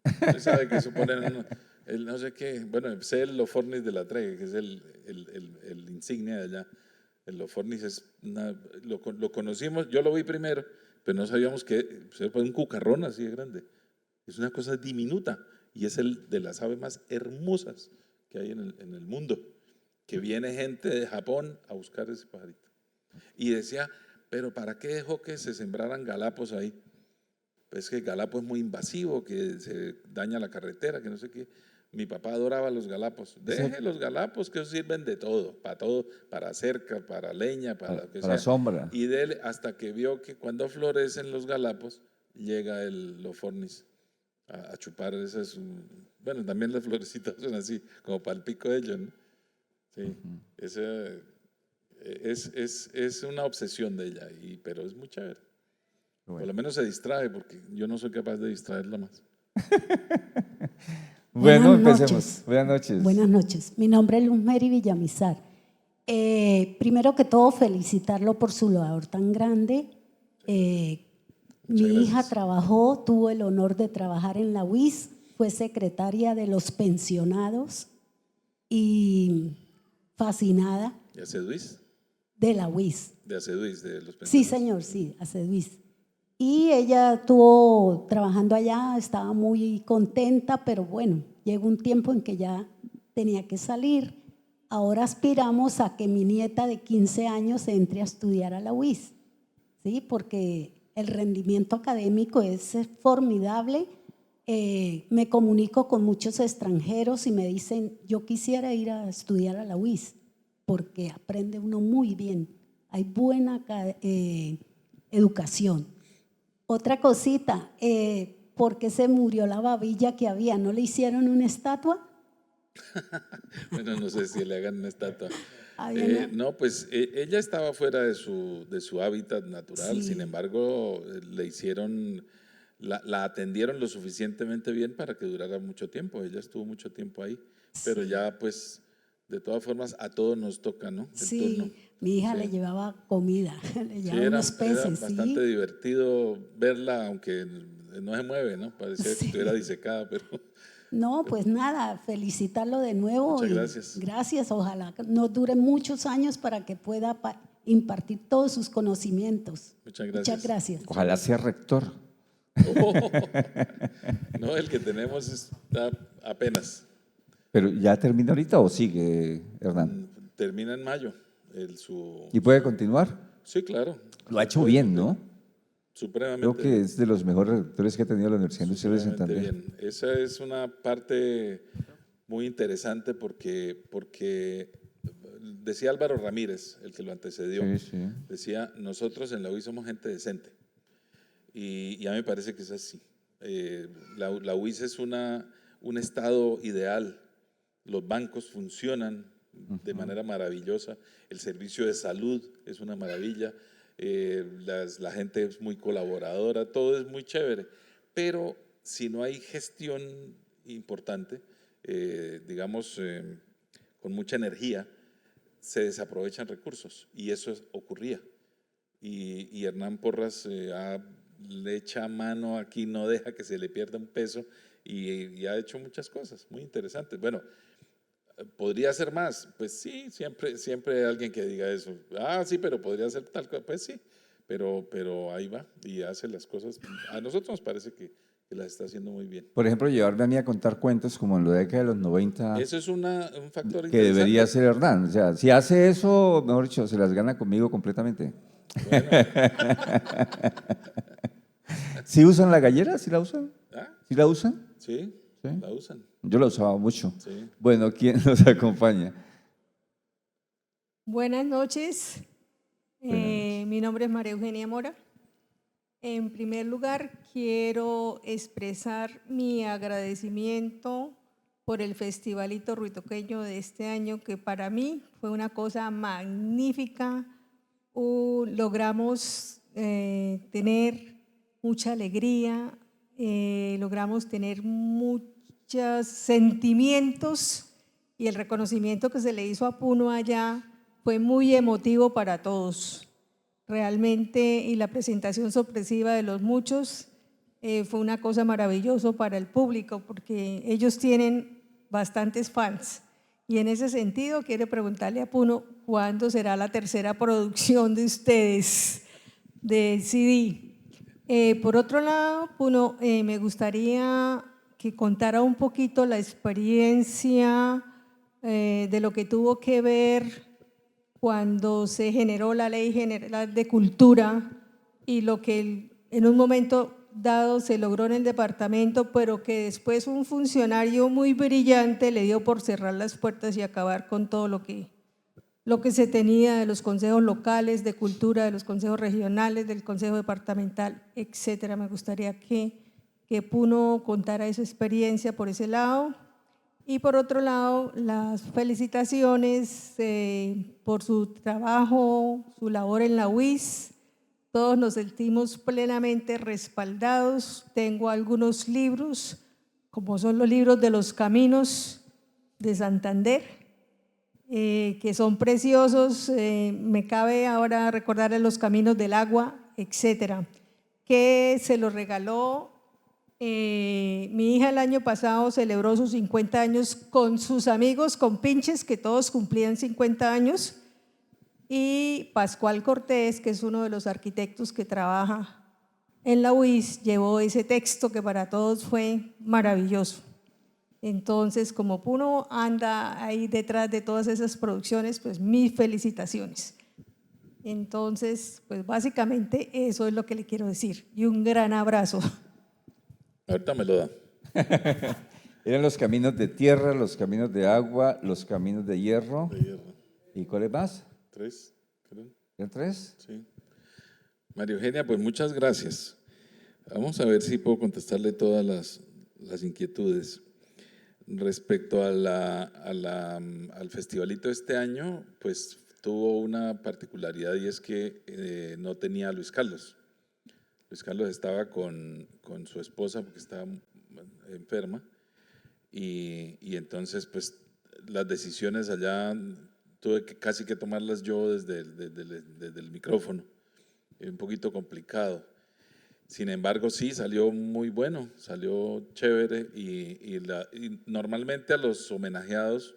Usted sabe que suponen el no sé qué, bueno, sé el Lofornis de la Tregue, que es el insignia de allá. El Lofornis lo conocimos, yo lo vi primero, pero no sabíamos que se fue un cucarrón así de grande. Es una cosa diminuta y es el de las aves más hermosas que hay en el mundo. Que viene gente de Japón a buscar ese pajarito. Y decía, pero ¿para qué dejó que se sembraran galapos ahí? Pues que el galapo es muy invasivo, que se daña la carretera, que no sé qué. Mi papá adoraba los galapos. Ese, Deje los galapos, que esos sirven de todo, para cerca, para leña, para lo que para sea. sombra. Y dele hasta que vio que cuando florecen los galapos, llega el Lofornis a chupar esas, bueno, también las florecitas son así, como para el pico de ellos, ¿no? Sí, esa es una obsesión de ella, pero es muy chévere. Bueno. Por lo menos se distrae, porque yo no soy capaz de distraerla más. Bueno, Buenas empecemos. noches. Buenas noches. Buenas noches. Mi nombre es Luz Mary Villamizar. Primero que todo, felicitarlo por su labor tan grande. Mi hija gracias. trabajó, tuvo el honor de trabajar en la UIS, fue secretaria de los pensionados y fascinada ¿De Aceduis? de la UIS. De Aceduis, de los Sí, pensionados. señor, sí, Aceduis. Y ella estuvo trabajando allá, estaba muy contenta, pero bueno, llegó un tiempo en que ya tenía que salir. Ahora aspiramos a que mi nieta de 15 años entre a estudiar a la UIS, ¿sí? Porque el rendimiento académico es formidable. Me comunico con muchos extranjeros y me dicen, yo quisiera ir a estudiar a la UIS, porque aprende uno muy bien, hay buena educación. Otra cosita, ¿por qué se murió la babilla que había? ¿No le hicieron una estatua? Bueno, no sé si le hagan una estatua. Había una- No, pues ella estaba fuera de su hábitat natural, Sí. sin embargo, le hicieron, la atendieron lo suficientemente bien para que durara mucho tiempo. Ella estuvo mucho tiempo ahí, pero ya pues, de todas formas, a todos nos toca, ¿no? El turno. Sí, mi hija Sí. le llevaba comida, le Sí, llevaba unos era peces, bastante sí. divertido verla, aunque no se mueve, ¿no? Parecía que Sí. estuviera disecada, pero No, pues nada, felicitarlo de nuevo. muchas y gracias. Gracias, ojalá nos dure muchos años para que pueda impartir todos sus conocimientos. Muchas gracias. Muchas gracias. Ojalá sea rector. No, el que tenemos está apenas. Pero ¿ya termina ahorita o sigue, Hernán? Termina en mayo. ¿Y puede continuar? Sí, claro. Lo ha hecho bien, ¿no? Supremamente Creo que bien. es de los mejores rectores que ha tenido la Universidad Industrial de Supremamente Santander. bien. Esa es una parte muy interesante porque decía Álvaro Ramírez, el que lo antecedió, Sí, sí. decía, nosotros en la UIS somos gente decente. Y ya me parece que es así. La UIS es un estado ideal. Los bancos funcionan de manera maravillosa. El servicio de salud es una maravilla. La gente es muy colaboradora. Todo es muy chévere. Pero si no hay gestión importante, digamos, con mucha energía, se desaprovechan recursos. Y eso ocurría. Y Hernán Porras le echa mano aquí, no deja que se le pierda un peso y ha hecho muchas cosas muy interesantes. Bueno, ¿podría hacer más? Pues sí, siempre hay alguien que diga eso. Ah, sí, pero podría hacer tal cosa. Pues sí, pero ahí va y hace las cosas. A nosotros nos parece que las está haciendo muy bien. Por ejemplo, llevarme a mí a contar cuentos como en la década de los 90, Eso es un factor que interesante. debería hacer Hernán. O sea, si hace eso, mejor dicho, se las gana conmigo completamente. Bueno, ¿Sí usan la gallera? ¿Sí la usan? ¿ah? ¿Sí la usan? Sí, Sí. la usan. Yo la usaba mucho. Sí. Bueno, ¿quién nos acompaña? Buenas noches. Buenas noches. Mi nombre es María Eugenia Mora. En primer lugar, quiero expresar mi agradecimiento por el Festivalito Ruitoqueño de este año, que para mí fue una cosa magnífica. Logramos tener mucha alegría, logramos tener muchos sentimientos y el reconocimiento que se le hizo a Puno allá fue muy emotivo para todos. Realmente, y la presentación sorpresiva de los muchos fue una cosa maravillosa para el público porque ellos tienen bastantes fans. Y en ese sentido, quiero preguntarle a Puno, ¿cuándo será la tercera producción de ustedes de CD? Por otro lado, Puno, me gustaría que contara un poquito la experiencia de lo que tuvo que ver cuando se generó la Ley General de Cultura y lo que en un momento dado se logró en el departamento, pero que después un funcionario muy brillante le dio por cerrar las puertas y acabar con todo lo que lo que se tenía de los consejos locales, de cultura, de los consejos regionales, del consejo departamental, etcétera. Me gustaría que Puno contara esa experiencia por ese lado. Y por otro lado, las felicitaciones por su trabajo, su labor en la UIS. Todos nos sentimos plenamente respaldados. Tengo algunos libros, como son los libros de los caminos de Santander, que son preciosos. Me cabe ahora recordar los caminos del agua, etcétera, que se los regaló. Mi hija el año pasado celebró sus 50 años con sus amigos, con pinches, que todos cumplían 50 años, y Pascual Cortés, que es uno de los arquitectos que trabaja en la UIS, llevó ese texto que para todos fue maravilloso. Entonces, como Puno anda ahí detrás de todas esas producciones, pues mis felicitaciones. Entonces, pues básicamente eso es lo que le quiero decir, y un gran abrazo. Ahorita me lo da. Eran los caminos de tierra, los caminos de agua, los caminos de hierro. De hierro. ¿Y cuáles más? 3, creo. ¿Eran 3? Sí. María Eugenia, pues muchas gracias. Vamos a ver si puedo contestarle todas las inquietudes. Respecto al festivalito de este año, pues tuvo una particularidad, y es que no tenía a Luis Carlos. Luis Carlos estaba con su esposa porque estaba enferma, y entonces pues las decisiones allá tuve que casi que tomarlas yo desde el micrófono. Un poquito complicado. Sin embargo, sí, salió muy bueno, salió chévere, y normalmente a los homenajeados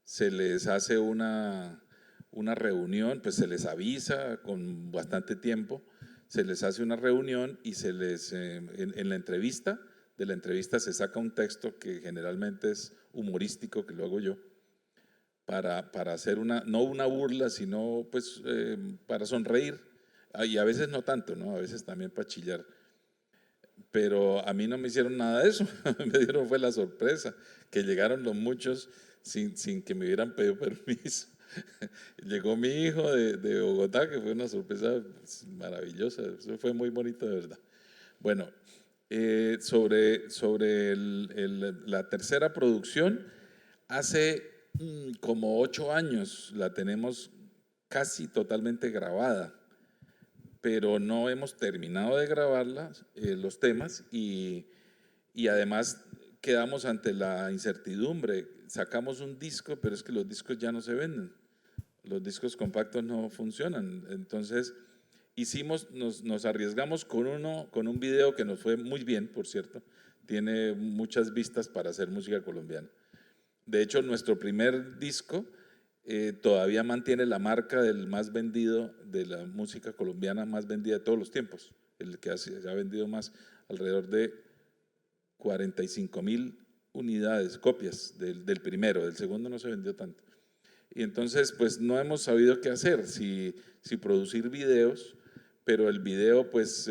se les hace una reunión, pues se les avisa con bastante tiempo, se les hace una reunión y se les, en la entrevista, de la entrevista se saca un texto que generalmente es humorístico, que lo hago yo, para hacer no una burla, sino pues para sonreír, y a veces no tanto, ¿no? A veces también para chillar. Pero a mí no me hicieron nada de eso, me dieron fue la sorpresa, que llegaron los muchos sin que me hubieran pedido permiso. Llegó mi hijo de Bogotá, que fue una sorpresa maravillosa, eso fue muy bonito de verdad. Bueno, sobre la tercera producción, hace como 8 años la tenemos casi totalmente grabada, pero no hemos terminado de grabarla, los temas, y además quedamos ante la incertidumbre. Sacamos un disco, pero es que los discos ya no se venden, los discos compactos no funcionan. Entonces nos arriesgamos con un video que nos fue muy bien, por cierto, tiene muchas vistas para hacer música colombiana. De hecho, nuestro primer disco todavía mantiene la marca del más vendido, de la música colombiana más vendida de todos los tiempos, el que se ha vendido más, alrededor de 45,000 unidades, copias del primero. Del segundo no se vendió tanto. Y entonces, pues no hemos sabido qué hacer, si producir videos, pero el video pues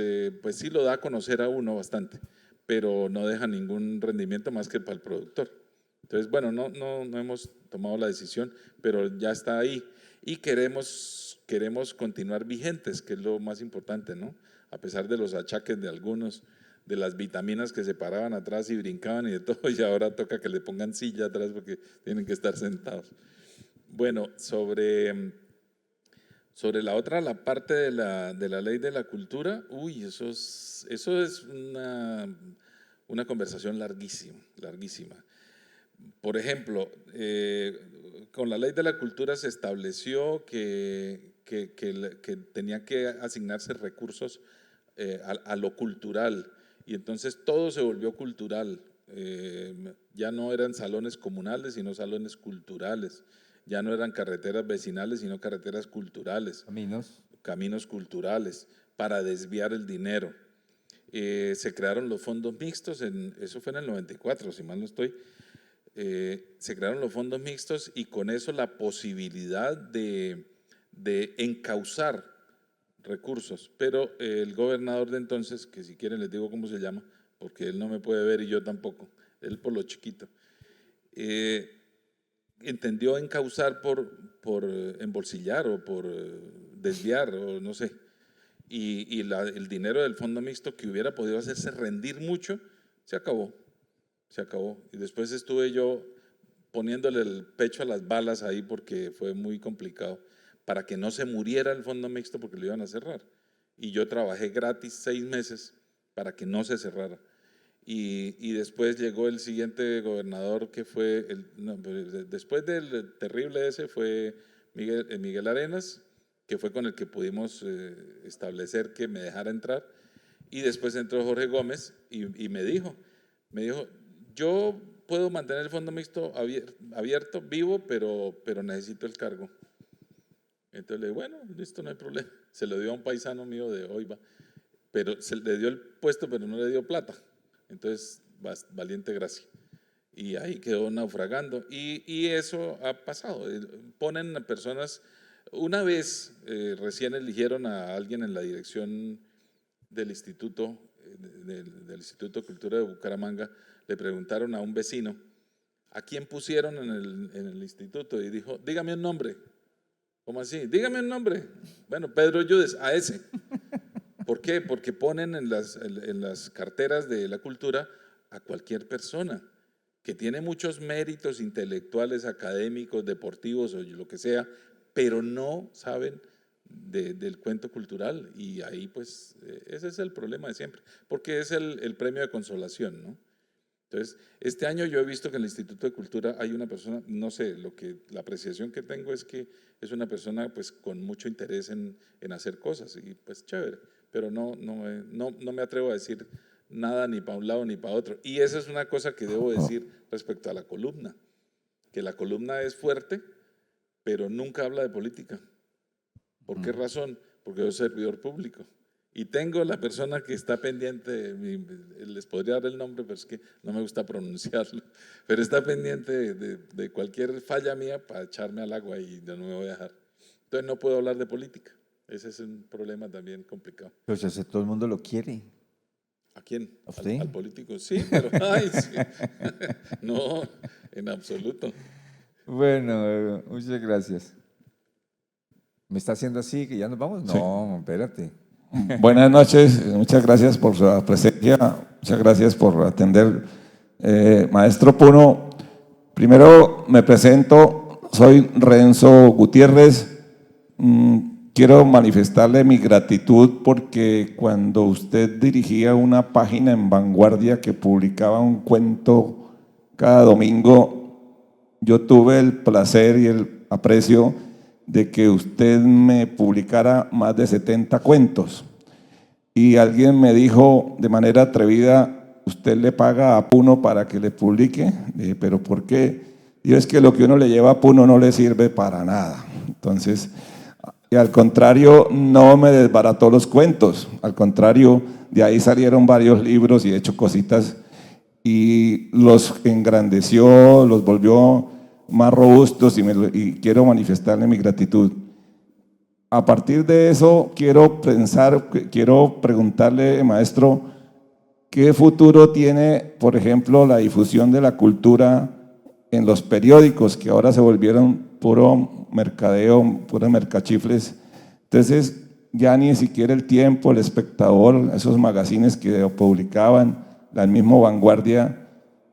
sí lo da a conocer a uno bastante, pero no deja ningún rendimiento más que para el productor. Entonces, bueno, no hemos tomado la decisión, pero ya está ahí, y queremos continuar vigentes, que es lo más importante, ¿no? A pesar de los achaques de algunos, de las vitaminas que se paraban atrás y brincaban y de todo, y ahora toca que le pongan silla atrás porque tienen que estar sentados. Bueno, sobre la otra, la parte de la ley de la cultura, eso es una conversación larguísima. Por ejemplo, con la ley de la cultura se estableció que tenía que asignarse recursos a lo cultural, y entonces todo se volvió cultural. Ya no eran salones comunales, sino salones culturales. Ya no eran carreteras vecinales, sino carreteras culturales. Caminos culturales, para desviar el dinero. Se crearon los fondos mixtos, eso fue en el 94, si mal no estoy. Se crearon los fondos mixtos, y con eso la posibilidad de encauzar recursos. Pero el gobernador de entonces, que si quieren les digo cómo se llama, porque él no me puede ver y yo tampoco, él por lo chiquito, entendió encauzar por embolsillar o por desviar o no sé. Y el dinero del fondo mixto que hubiera podido hacerse rendir mucho, se acabó. Y después estuve yo poniéndole el pecho a las balas ahí porque fue muy complicado para que no se muriera el fondo mixto porque lo iban a cerrar. Y yo trabajé gratis 6 meses para que no se cerrara. Y después llegó el siguiente gobernador que fue, después del terrible ese fue Miguel Arenas, que fue con el que pudimos establecer que me dejara entrar. Y después entró Jorge Gómez y me dijo, yo puedo mantener el fondo mixto abierto, vivo, pero necesito el cargo. Entonces le dije, bueno, listo, no hay problema. Se lo dio a un paisano mío de Oiva, pero se le dio el puesto, pero no le dio plata. Entonces, valiente gracia. Y ahí quedó naufragando. Y eso ha pasado. Ponen a personas, una vez recién eligieron a alguien en la dirección del Instituto, del Instituto de Cultura de Bucaramanga, le preguntaron a un vecino, ¿a quién pusieron en el instituto? Y dijo, dígame un nombre. ¿Cómo así? Dígame un nombre. Bueno, Pedro Yudes, a ese. ¿Por qué? Porque ponen en las carteras de la cultura a cualquier persona que tiene muchos méritos intelectuales, académicos, deportivos o lo que sea, pero no saben del cuento cultural. Y ahí pues ese es el problema de siempre, porque es el premio de consolación, ¿no? Entonces, este año yo he visto que en el Instituto de Cultura hay una persona, no sé, la apreciación que tengo es que es una persona pues con mucho interés en hacer cosas y pues chévere, pero no me atrevo a decir nada ni para un lado ni para otro. Y esa es una cosa que debo decir respecto a la columna, que la columna es fuerte, pero nunca habla de política. ¿Por qué razón? Porque yo soy servidor público. Y tengo la persona que está pendiente, les podría dar el nombre, pero es que no me gusta pronunciarlo, pero está pendiente de cualquier falla mía para echarme al agua y yo no me voy a dejar. Entonces no puedo hablar de política. Ese es un problema también complicado. Pero si hace todo el mundo lo quiere. ¿A quién? ¿A usted? Al político, sí, pero ay, sí. No, en absoluto. Bueno, muchas gracias. ¿Me está haciendo así que ya nos vamos? Sí. No, espérate. Buenas noches, muchas gracias por su presencia, muchas gracias por atender. Maestro Puno, primero me presento, soy Renzo Gutiérrez. Quiero manifestarle mi gratitud porque cuando usted dirigía una página en Vanguardia que publicaba un cuento cada domingo, yo tuve el placer y el aprecio de que usted me publicara más de 70 cuentos. Y alguien me dijo de manera atrevida, ¿usted le paga a Puno para que le publique? Dije, ¿pero por qué? Y es que lo que uno le lleva a Puno no le sirve para nada. Entonces, y al contrario, no me desbarató los cuentos. Al contrario, de ahí salieron varios libros y he hecho cositas y los engrandeció, los volvió más robustos y quiero manifestarle mi gratitud. A partir de eso, quiero preguntarle, maestro, ¿qué futuro tiene, por ejemplo, la difusión de la cultura en los periódicos, que ahora se volvieron puro mercadeo, puras mercachifles? Entonces, ya ni siquiera El Tiempo, El Espectador, esos magazines que publicaban, la misma Vanguardia,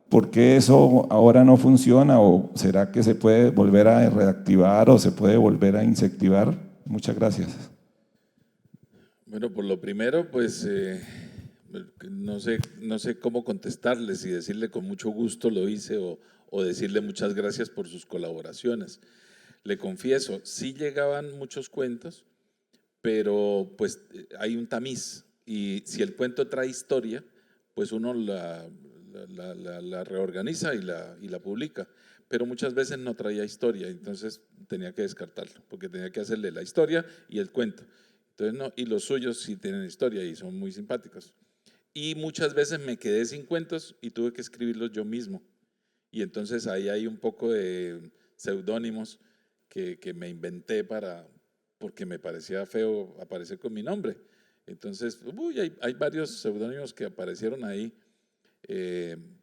¿por qué eso ahora no funciona? ¿O será que se puede volver a reactivar o se puede volver a incentivar? Muchas gracias. Bueno, por lo primero, pues no sé cómo contestarles y decirle con mucho gusto lo hice o decirle muchas gracias por sus colaboraciones. Le confieso, sí llegaban muchos cuentos, pero pues hay un tamiz y si el cuento trae historia, pues uno la reorganiza y la publica, pero muchas veces no traía historia, entonces tenía que descartarlo, porque tenía que hacerle la historia y el cuento. Entonces no, y los suyos sí tienen historia y son muy simpáticos. Y muchas veces me quedé sin cuentos y tuve que escribirlos yo mismo. Y entonces ahí hay un poco de seudónimos que me inventé porque me parecía feo aparecer con mi nombre. Entonces, hay varios seudónimos que aparecieron ahí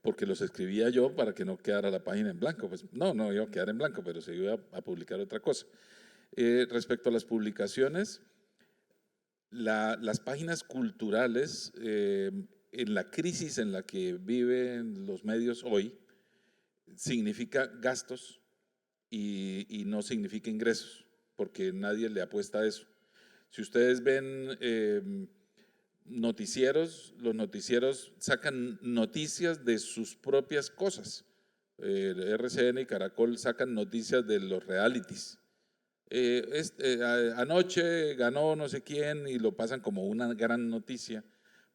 porque los escribía yo para que no quedara la página en blanco. Pues no iba a quedar en blanco, pero se iba a publicar otra cosa. Respecto a las publicaciones, las páginas culturales, en la crisis en la que viven los medios hoy, significa gastos y no significa ingresos, porque nadie le apuesta a eso. Si ustedes ven noticieros, los noticieros sacan noticias de sus propias cosas. RCN y Caracol sacan noticias de los realities. Anoche ganó no sé quién y lo pasan como una gran noticia,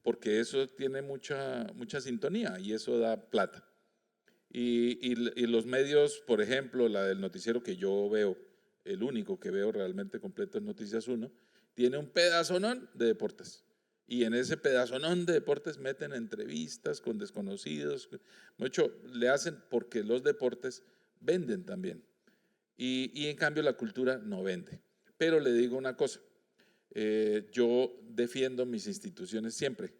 porque eso tiene mucha sintonía y eso da plata. Y los medios, por ejemplo, la del noticiero que yo veo, el único que veo realmente completo es Noticias 1, tiene un pedazonón de deportes. Y en ese pedazonón de deportes meten entrevistas con desconocidos. Mucho le hacen porque los deportes venden también. Y en cambio la cultura no vende. Pero le digo una cosa, yo defiendo mis instituciones siempre.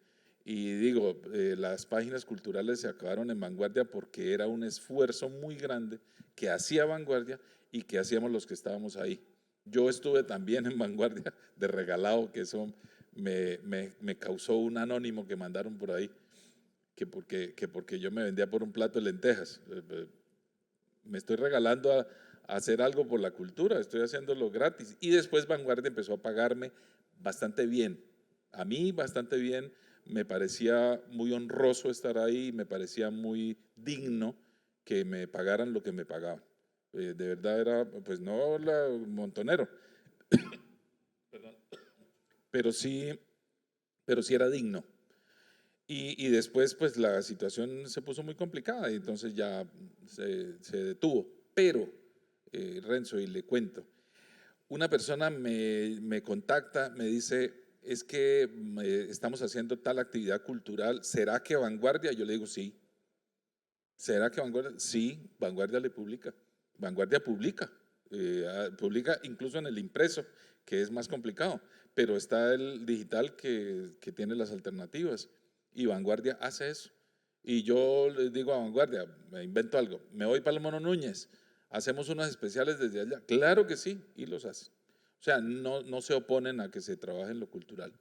Y digo, las páginas culturales se acabaron en Vanguardia porque era un esfuerzo muy grande que hacía Vanguardia y que hacíamos los que estábamos ahí. Yo estuve también en Vanguardia de regalado, que eso me causó un anónimo que mandaron por ahí, que porque yo me vendía por un plato de lentejas. Me estoy regalando a hacer algo por la cultura, estoy haciéndolo gratis. Y después Vanguardia empezó a pagarme bastante bien, a mí bastante bien. Me parecía muy honroso estar ahí, me parecía muy digno que me pagaran lo que me pagaban. De verdad era, pues no montonero, pero sí era digno. Y después, pues la situación se puso muy complicada y entonces ya se detuvo. Pero, Renzo, y le cuento, una persona me contacta, me dice, es que estamos haciendo tal actividad cultural, ¿será que Vanguardia? Yo le digo, sí. ¿Será que Vanguardia? Sí, Vanguardia le publica. Vanguardia publica, publica incluso en el impreso, que es más complicado, pero está el digital que tiene las alternativas y Vanguardia hace eso. Y yo le digo a Vanguardia, me invento algo, me voy para el Mono Núñez, hacemos unos especiales desde allá. Claro que sí, y los hace. O sea, no se oponen a que se trabaje en lo cultural.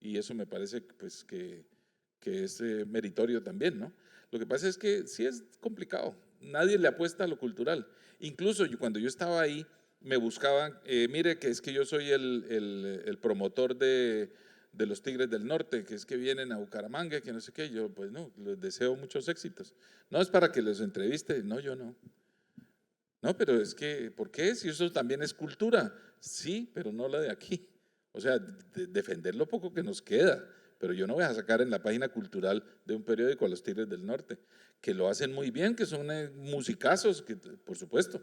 Y eso me parece pues, que es meritorio también, ¿no? Lo que pasa es que sí es complicado. Nadie le apuesta a lo cultural. Incluso cuando yo estaba ahí, me buscaban, mire que es que yo soy el promotor de los Tigres del Norte, que es que vienen a Bucaramanga, que no sé qué. Yo, pues no, les deseo muchos éxitos. No es para que les entreviste, no, yo no. No, pero es que, ¿por qué? Si eso también es cultura. Sí, pero no la de aquí. O sea, defender lo poco que nos queda. Pero yo no voy a sacar en la página cultural de un periódico a los Tigres del Norte, que lo hacen muy bien, que son musicazos, que, por supuesto.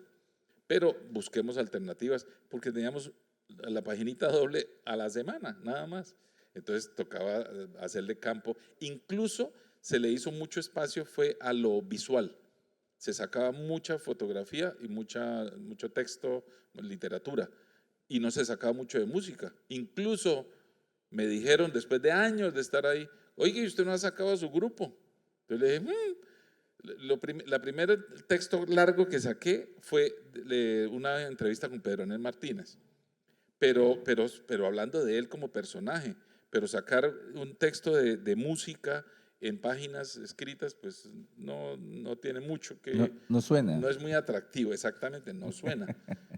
Pero busquemos alternativas, porque teníamos la paginita doble a la semana, nada más. Entonces tocaba hacerle campo. Incluso se le hizo mucho espacio, fue a lo visual. Se sacaba mucha fotografía y mucho texto, literatura, y no se sacaba mucho de música. Incluso me dijeron, después de años de estar ahí, oye, ¿y usted no ha sacado a su grupo? Entonces le dije, la primer texto largo que saqué fue una entrevista con Pedro Nel Martínez, pero hablando de él como personaje, pero sacar un texto de música en páginas escritas, pues no tiene mucho que… No suena. No es muy atractivo, exactamente, no suena.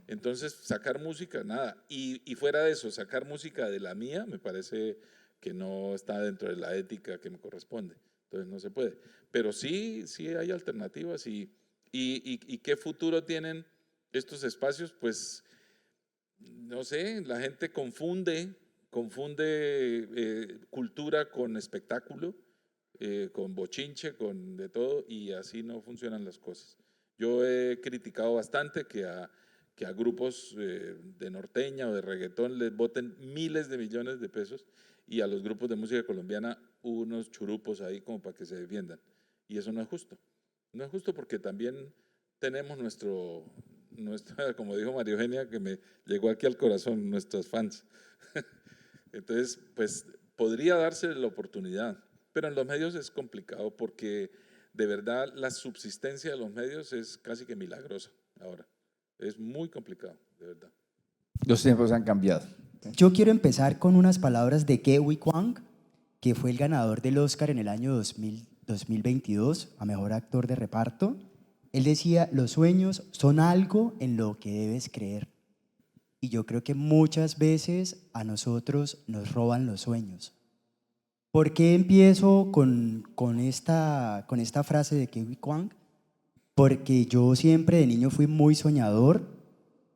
Entonces, sacar música, nada. Y fuera de eso, sacar música de la mía, me parece que no está dentro de la ética que me corresponde. Entonces, no se puede. Pero sí hay alternativas. ¿Y qué futuro tienen estos espacios? Pues, no sé, la gente confunde cultura con espectáculo, con bochinche, con de todo, y así no funcionan las cosas. Yo he criticado bastante que a grupos de norteña o de reggaetón les boten miles de millones de pesos y a los grupos de música colombiana unos churupos ahí como para que se defiendan. Y eso no es justo. No es justo porque también tenemos nuestra, como dijo María Eugenia, que me llegó aquí al corazón, nuestros fans. Entonces, pues podría darse la oportunidad, Pero en los medios es complicado porque de verdad la subsistencia de los medios es casi que milagrosa ahora. Es muy complicado, de verdad. Los tiempos han cambiado. Yo quiero empezar con unas palabras de Ke Huy Quan, que fue el ganador del Oscar en el año 2022 a Mejor Actor de Reparto. Él decía, los sueños son algo en lo que debes creer. Y yo creo que muchas veces a nosotros nos roban los sueños. ¿Por qué empiezo con esta frase de Ke Huy Quan? Porque yo siempre de niño fui muy soñador.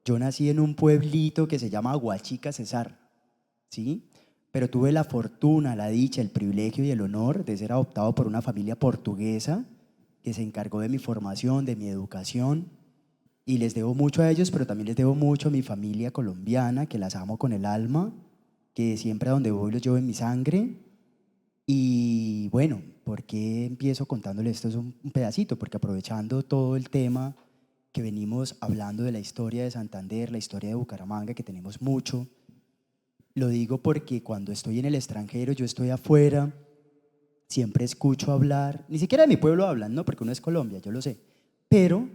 Yo nací en un pueblito que se llama Aguachica, Cesar, ¿sí? Pero tuve la fortuna, la dicha, el privilegio y el honor de ser adoptado por una familia portuguesa que se encargó de mi formación, de mi educación, y les debo mucho a ellos, pero también les debo mucho a mi familia colombiana, que las amo con el alma, que siempre a donde voy los llevo en mi sangre. Y bueno, ¿por qué empiezo contándoles esto? Es un pedacito, porque aprovechando todo el tema que venimos hablando de la historia de Santander, la historia de Bucaramanga, que tenemos mucho, lo digo porque cuando estoy en el extranjero, yo estoy afuera, siempre escucho hablar, ni siquiera de mi pueblo hablan, no, porque uno es Colombia, yo lo sé, pero,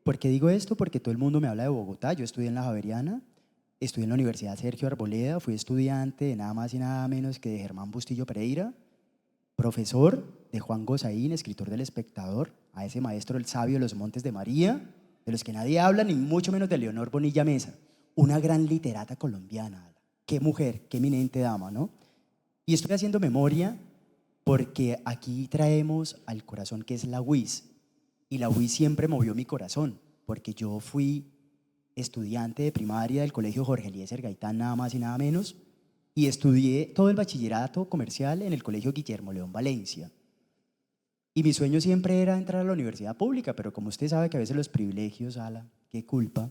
¿por qué digo esto? Porque todo el mundo me habla de Bogotá. Yo estudié en la Javeriana, estudié en la Universidad Sergio Arboleda, fui estudiante de nada más y nada menos que de Germán Bustillo Pereira, profesor de Juan Gozaín, escritor del Espectador, a ese maestro el sabio de los Montes de María, de los que nadie habla, ni mucho menos de Leonor Bonilla Mesa, una gran literata colombiana. Qué mujer, qué eminente dama, ¿no? Y estoy haciendo memoria porque aquí traemos al corazón que es la UIS, y la UIS siempre movió mi corazón, porque yo fui estudiante de primaria del Colegio Jorge Eliezer Gaitán, nada más y nada menos, y estudié todo el bachillerato comercial en el Colegio Guillermo León Valencia. Y mi sueño siempre era entrar a la universidad pública, pero como usted sabe que a veces los privilegios, ala, qué culpa,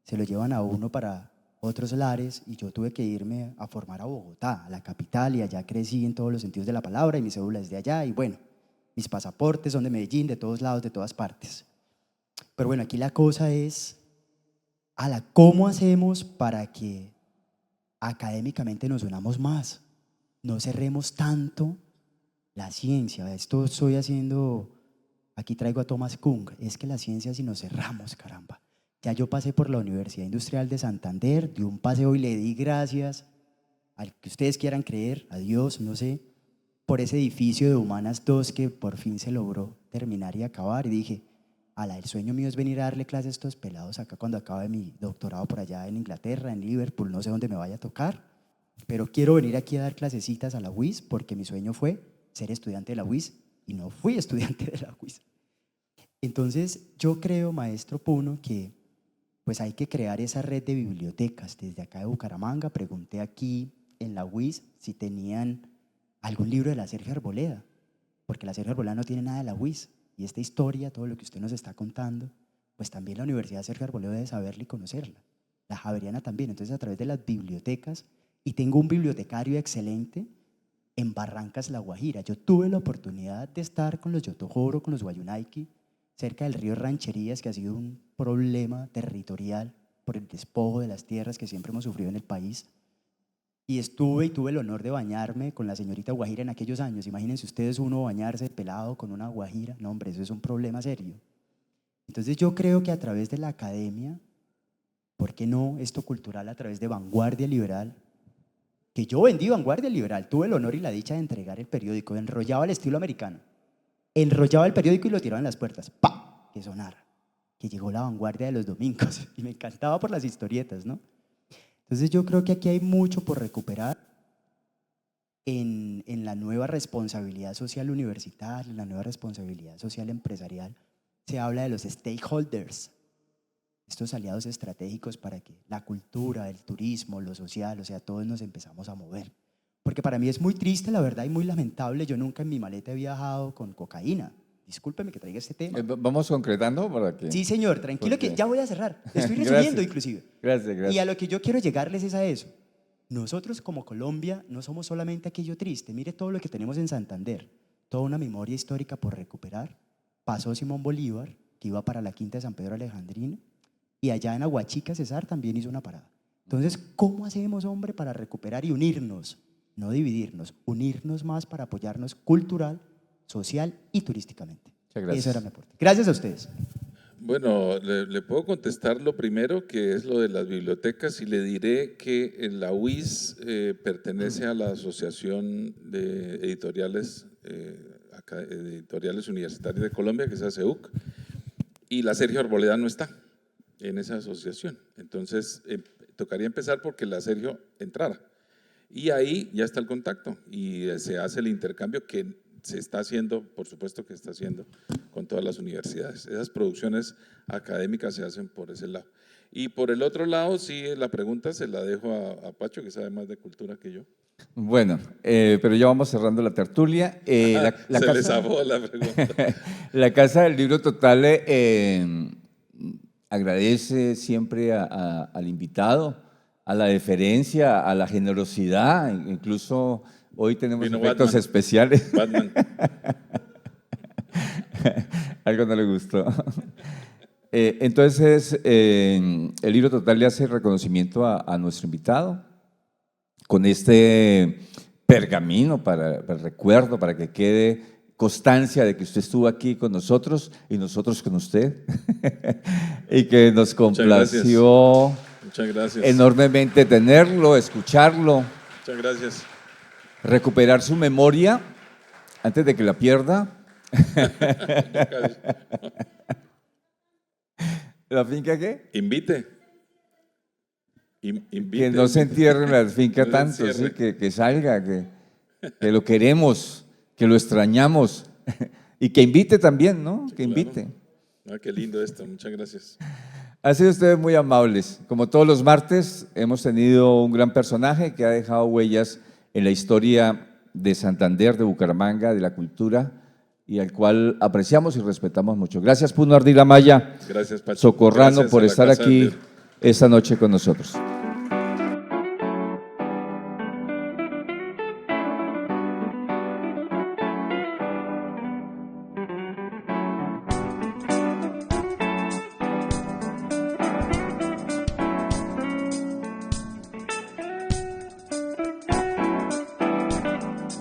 se lo llevan a uno para otros lares, y yo tuve que irme a formar a Bogotá, a la capital, y allá crecí en todos los sentidos de la palabra, y mi cédula es de allá, y bueno, mis pasaportes son de Medellín, de todos lados, de todas partes. Pero bueno, aquí la cosa es, ala, ¿cómo hacemos para que académicamente nos unamos más? No cerremos tanto la ciencia. Esto estoy haciendo, aquí traigo a Thomas Kuhn, es que la ciencia si nos cerramos, caramba. Ya yo pasé por la Universidad Industrial de Santander, di un paseo y le di gracias al que ustedes quieran creer, a Dios, no sé, por ese edificio de Humanas 2 que por fin se logró terminar y acabar. Y dije, ala, el sueño mío es venir a darle clases a estos pelados acá cuando acabe mi doctorado por allá en Inglaterra, en Liverpool, no sé dónde me vaya a tocar, pero quiero venir aquí a dar clasecitas a la UIS porque mi sueño fue ser estudiante de la UIS y no fui estudiante de la UIS. Entonces yo creo, maestro Puno, que pues hay que crear esa red de bibliotecas. Desde acá de Bucaramanga pregunté aquí en la UIS si tenían algún libro de la Sergio Arboleda, porque la Sergio Arboleda no tiene nada de la UIS, y esta historia, todo lo que usted nos está contando, pues también la Universidad Sergio Arboleda debe saberla y conocerla, la Javeriana también. Entonces a través de las bibliotecas, y tengo un bibliotecario excelente en Barrancas, La Guajira. Yo tuve la oportunidad de estar con los Yotojoro, con los Guayunaiki, cerca del río Rancherías, que ha sido un problema territorial por el despojo de las tierras que siempre hemos sufrido en el país. Y estuve y tuve el honor de bañarme con la señorita Guajira en aquellos años. Imagínense ustedes uno bañarse pelado con una guajira. No, hombre, eso es un problema serio. Entonces yo creo que a través de la academia, ¿por qué no esto cultural a través de Vanguardia Liberal? Que yo vendí Vanguardia Liberal, tuve el honor y la dicha de entregar el periódico, enrollaba al estilo americano. Enrollaba el periódico y lo tiraba en las puertas. ¡Pa! Que sonara. Que llegó la Vanguardia de los domingos. Y me encantaba por las historietas, ¿no? Entonces yo creo que aquí hay mucho por recuperar en la nueva responsabilidad social universitaria, en la nueva responsabilidad social empresarial. Se habla de los stakeholders, estos aliados estratégicos para que la cultura, el turismo, lo social, o sea, todos nos empezamos a mover. Porque para mí es muy triste, la verdad, y muy lamentable. Yo nunca en mi maleta he viajado con cocaína. Discúlpeme que traiga este tema. Vamos concretando para que… Sí, señor, tranquilo que ya voy a cerrar. Estoy Gracias. resumiendo inclusive. Gracias. Y a lo que yo quiero llegarles es a eso. Nosotros como Colombia no somos solamente aquello triste. Mire todo lo que tenemos en Santander. Toda una memoria histórica por recuperar. Pasó Simón Bolívar, que iba para la Quinta de San Pedro Alejandrino, y allá en Aguachica, Cesar, también hizo una parada. Entonces, ¿cómo hacemos, hombre, para recuperar y unirnos? no dividirnos, unirnos más para apoyarnos cultural, social y turísticamente. Muchas gracias. Eso era mi aporte. Gracias a ustedes. Bueno, le puedo contestar lo primero, que es lo de las bibliotecas, y le diré que la UIS pertenece a la Asociación de Editoriales, Editoriales Universitarias de Colombia, que es ASEUC, y la Sergio Arboleda no está en esa asociación. Entonces, tocaría empezar porque la Sergio entrara. Y ahí ya está el contacto y se hace el intercambio que se está haciendo, por supuesto que está haciendo con todas las universidades. Esas producciones académicas se hacen por ese lado. Y por el otro lado, sí, la pregunta se la dejo a Pacho, que sabe más de cultura que yo. Bueno, pero ya vamos cerrando la tertulia. La Se le zafó la pregunta. La Casa del Libro Total agradece siempre al invitado, a la deferencia, a la generosidad, incluso hoy tenemos Vino efectos Batman. especiales. Batman. Algo no le gustó. Entonces, el Libro Total le hace reconocimiento a nuestro invitado con este pergamino para el recuerdo, para que quede constancia de que usted estuvo aquí con nosotros y nosotros con usted y que nos complació Muchas gracias. enormemente tenerlo, escucharlo, Muchas gracias. recuperar su memoria antes de que la pierda. ¿La finca qué? Invite. Que no se entierre en la finca No se tanto, encierre. sí, que salga, que lo queremos, que lo extrañamos y que invite también, ¿no? Que claro. invite. Ah, qué lindo esto, muchas gracias. Han sido ustedes muy amables. Como todos los martes, hemos tenido un gran personaje que ha dejado huellas en la historia de Santander, de Bucaramanga, de la cultura, y al cual apreciamos y respetamos mucho. Gracias, Puno Ardila Maya, Gracias, Pacho. Socorrano, Gracias por a la estar Casa del aquí Libro. esta noche con nosotros.